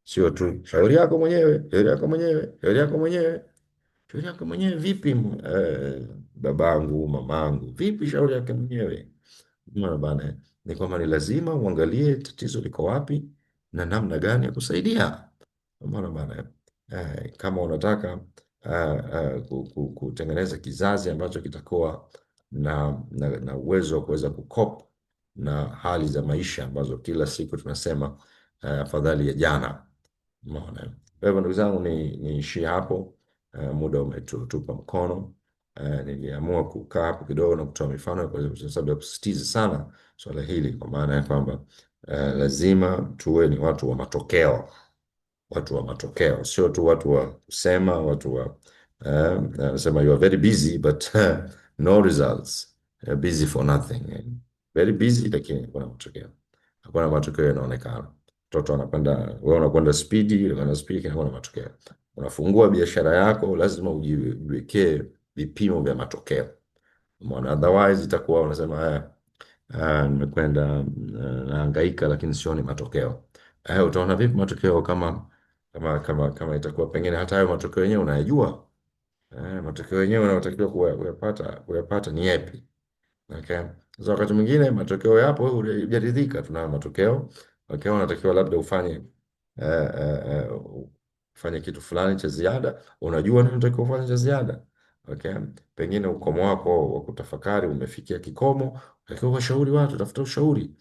sio tu shauri yako mwenyewe, shauri yako mwenyewe, shauri yako mwenyewe. Shauri yake mwenyewe vipi? Babangu, mamangu, vipi shauri yake mwenyewe? Umeona bana, ni kwamba ni lazima uangalie tatizo liko wapi na namna gani ya kusaidia. Umeona bana, kama unataka kutengeneza kizazi ambacho kitakuwa na uwezo wa kuweza kukop na hali za maisha ambazo kila siku tunasema afadhali ya jana. Umeona? Kwa hivyo ndugu zangu, niishie hapo. Muda umetupa mkono. Niliamua kukaa hapo kidogo na kutoa mifano kwa sababu ya kusisitiza sana swala hili, kwa maana ya kwamba lazima tuwe ni watu wa matokeo, watu wa matokeo, sio tu watu wa kusema, watu wa nasema you are very busy but no results. Busy for nothing. Very busy lakini kuna matokeo, hakuna matokeo yanaonekana. Mtoto anakwenda, wewe unakwenda spidi, yule anakwenda spidi, hakuna matokeo. Unafungua biashara yako, lazima ujiwekee vipimo vya matokeo. Umeona, otherwise itakuwa unasema nimekwenda nahangaika lakini sioni matokeo. Utaona vipi matokeo kama itakuwa pengine hata hayo matokeo yenyewe unayajua? Matokeo yenyewe unayotakiwa kuyapata ni yapi? Okay. So wakati mwingine matokeo yapo, wewe hujaridhika, tunayo matokeo. Okay, unatakiwa labda ufanye kitu fulani cha ziada, unajua nini unatakiwa ufanye cha ziada. Okay. Pengine ukomo wako wa kutafakari umefikia kikomo, unatakiwa washauri watu, tafuta ushauri.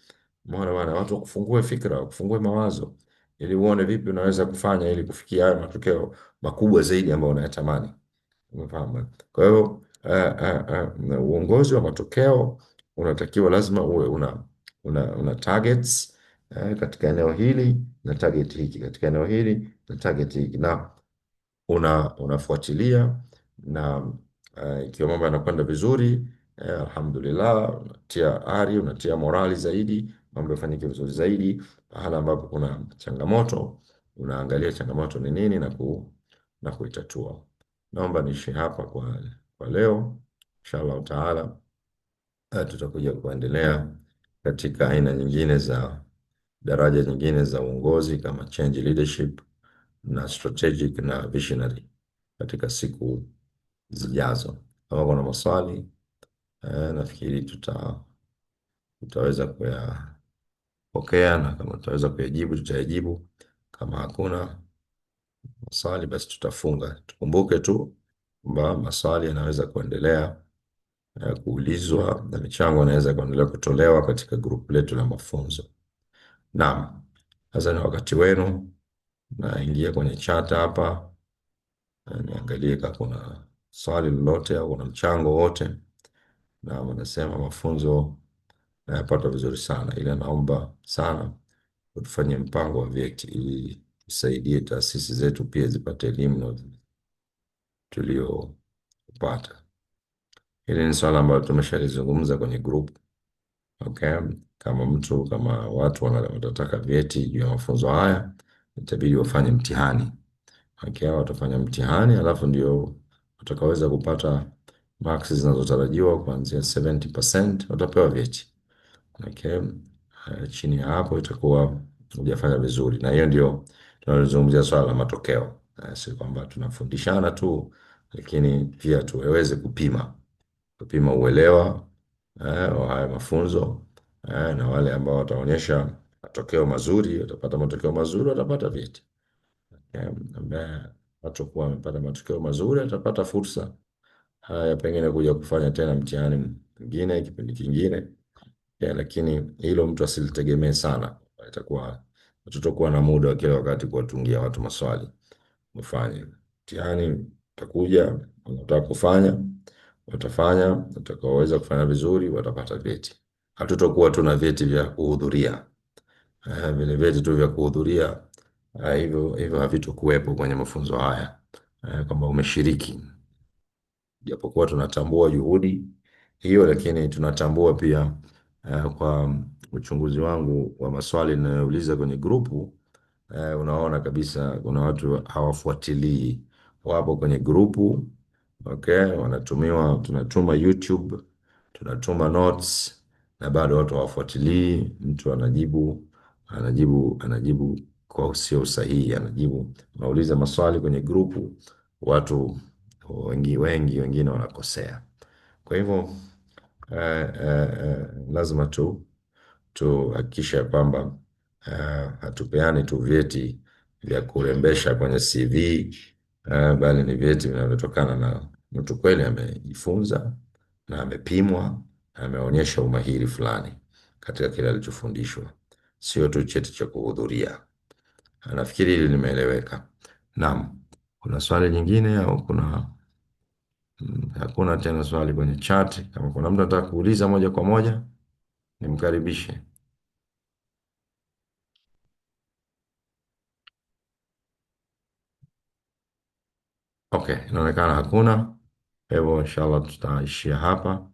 Umeona bwana, watu wakufungue fikra, wakufungue mawazo ili uone vipi unaweza kufanya ili kufikia hayo matokeo makubwa zaidi ambayo unayatamani. Umefahamu? Kwa hiyo uongozi wa matokeo unatakiwa lazima uwe una targets katika eneo hili na target hiki, katika eneo hili na target hiki, na unafuatilia na ikiwa mambo yanakwenda vizuri, alhamdulillah, unatia ari, unatia morali zaidi, mambo yafanyike vizuri zaidi. Pahala ambapo kuna changamoto, unaangalia changamoto ni nini na kuitatua. Naomba niishi hapa kwa leo. Inshallah taala, tutakuja kuendelea katika aina nyingine za daraja nyingine za uongozi kama change leadership na strategic na visionary katika siku zijazo. Kama kuna maswali nafikiri tutaweza kuyapokea, na kama tutaweza kuyajibu tutayajibu. Kama hakuna maswali basi tutafunga. Tukumbuke tu kwamba maswali yanaweza kuendelea kuulizwa na michango inaweza kuendelea kutolewa katika grupu letu la mafunzo. Naam, sasa ni wakati wenu. Naingia kwenye chat hapa niangalie kama kuna swali lolote au kuna mchango wote. Na wanasema mafunzo nayapata vizuri sana, ila naomba sana utufanyie mpango wa vyeti ili tusaidie taasisi zetu pia zipate elimu tuliyopata. Hili ni swala ambalo tumeshalizungumza kwenye group. Okay. Kama watu watataka vyeti juu ya mafunzo haya, itabidi wafanye mtihani. Okay, watafanya mtihani alafu ndio watakaweza kupata marks zinazotarajiwa kuanzia 70% watapewa vyeti. Okay. Chini ya hapo itakuwa hujafanya vizuri, na hiyo ndio tunazungumzia swala la matokeo. Si kwamba tunafundishana tu, lakini pia tuweze kupima uelewa wa haya mafunzo na wale ambao wataonyesha matokeo mazuri watapata matokeo mazuri, watapata vyeti. Ambaye watakuwa wamepata matokeo mazuri atapata fursa ya pengine kuja kufanya tena mtihani mwingine kipindi kingine. Lakini hilo mtu asilitegemee sana, tutakuwa na muda wa kila wakati kuwatungia watu maswali. Mfanye mtihani, utakuja, unataka kufanya, watafanya, watakaoweza kufanya vizuri watapata vyeti. Hatutakuwa tuna vyeti vya kuhudhuria, vile vyeti tu vya kuhudhuria hivyo havitokuwepo kwenye mafunzo haya, kwamba umeshiriki. Japokuwa tunatambua juhudi hiyo, lakini tunatambua pia kwa uchunguzi wangu wa maswali ninayouliza kwenye grupu, unaona kabisa kuna watu hawafuatilii, wapo kwenye grupu Okay, tunatuma YouTube, tunatuma notes na bado watu hawafuatilii. Mtu anajibu kwa sio usahihi, unauliza maswali kwenye grupu, watu wengine wanakosea. Kwa hivyo lazima tuhakikishe kwamba hatupeani tu vyeti vya kurembesha kwenye CV, bali ni vyeti vinavyotokana na mtu kweli amejifunza na amepimwa na ameonyesha umahiri fulani katika kile alichofundishwa, sio tu cheti cha kuhudhuria. Nafikiri hili limeeleweka. Naam, kuna swali lingine au hakuna tena swali kwenye chat? Kama kuna mtu anataka kuuliza moja kwa moja, nimkaribishe. Okay, inaonekana hakuna. Kwa hivyo inshallah tutaishia hapa.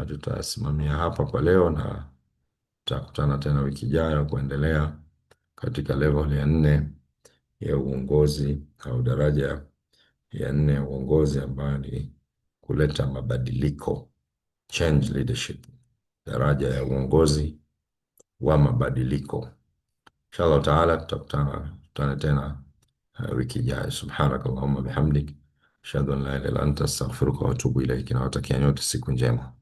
Tutasimamia hapa kwa leo na tutakutana tena wiki ijayo kuendelea katika level ya 4 ya uongozi au daraja ya 4 ya uongozi ambayo ni kuleta mabadiliko, change leadership, daraja ya uongozi wa mabadiliko. Inshallah taala tutakutana tena wiki ijayo. Subhanaka Allahumma bihamdik ashhadu an la ilaha illa anta astaghfiruka wa atubu ilaik. Nawatakia nyote siku njema.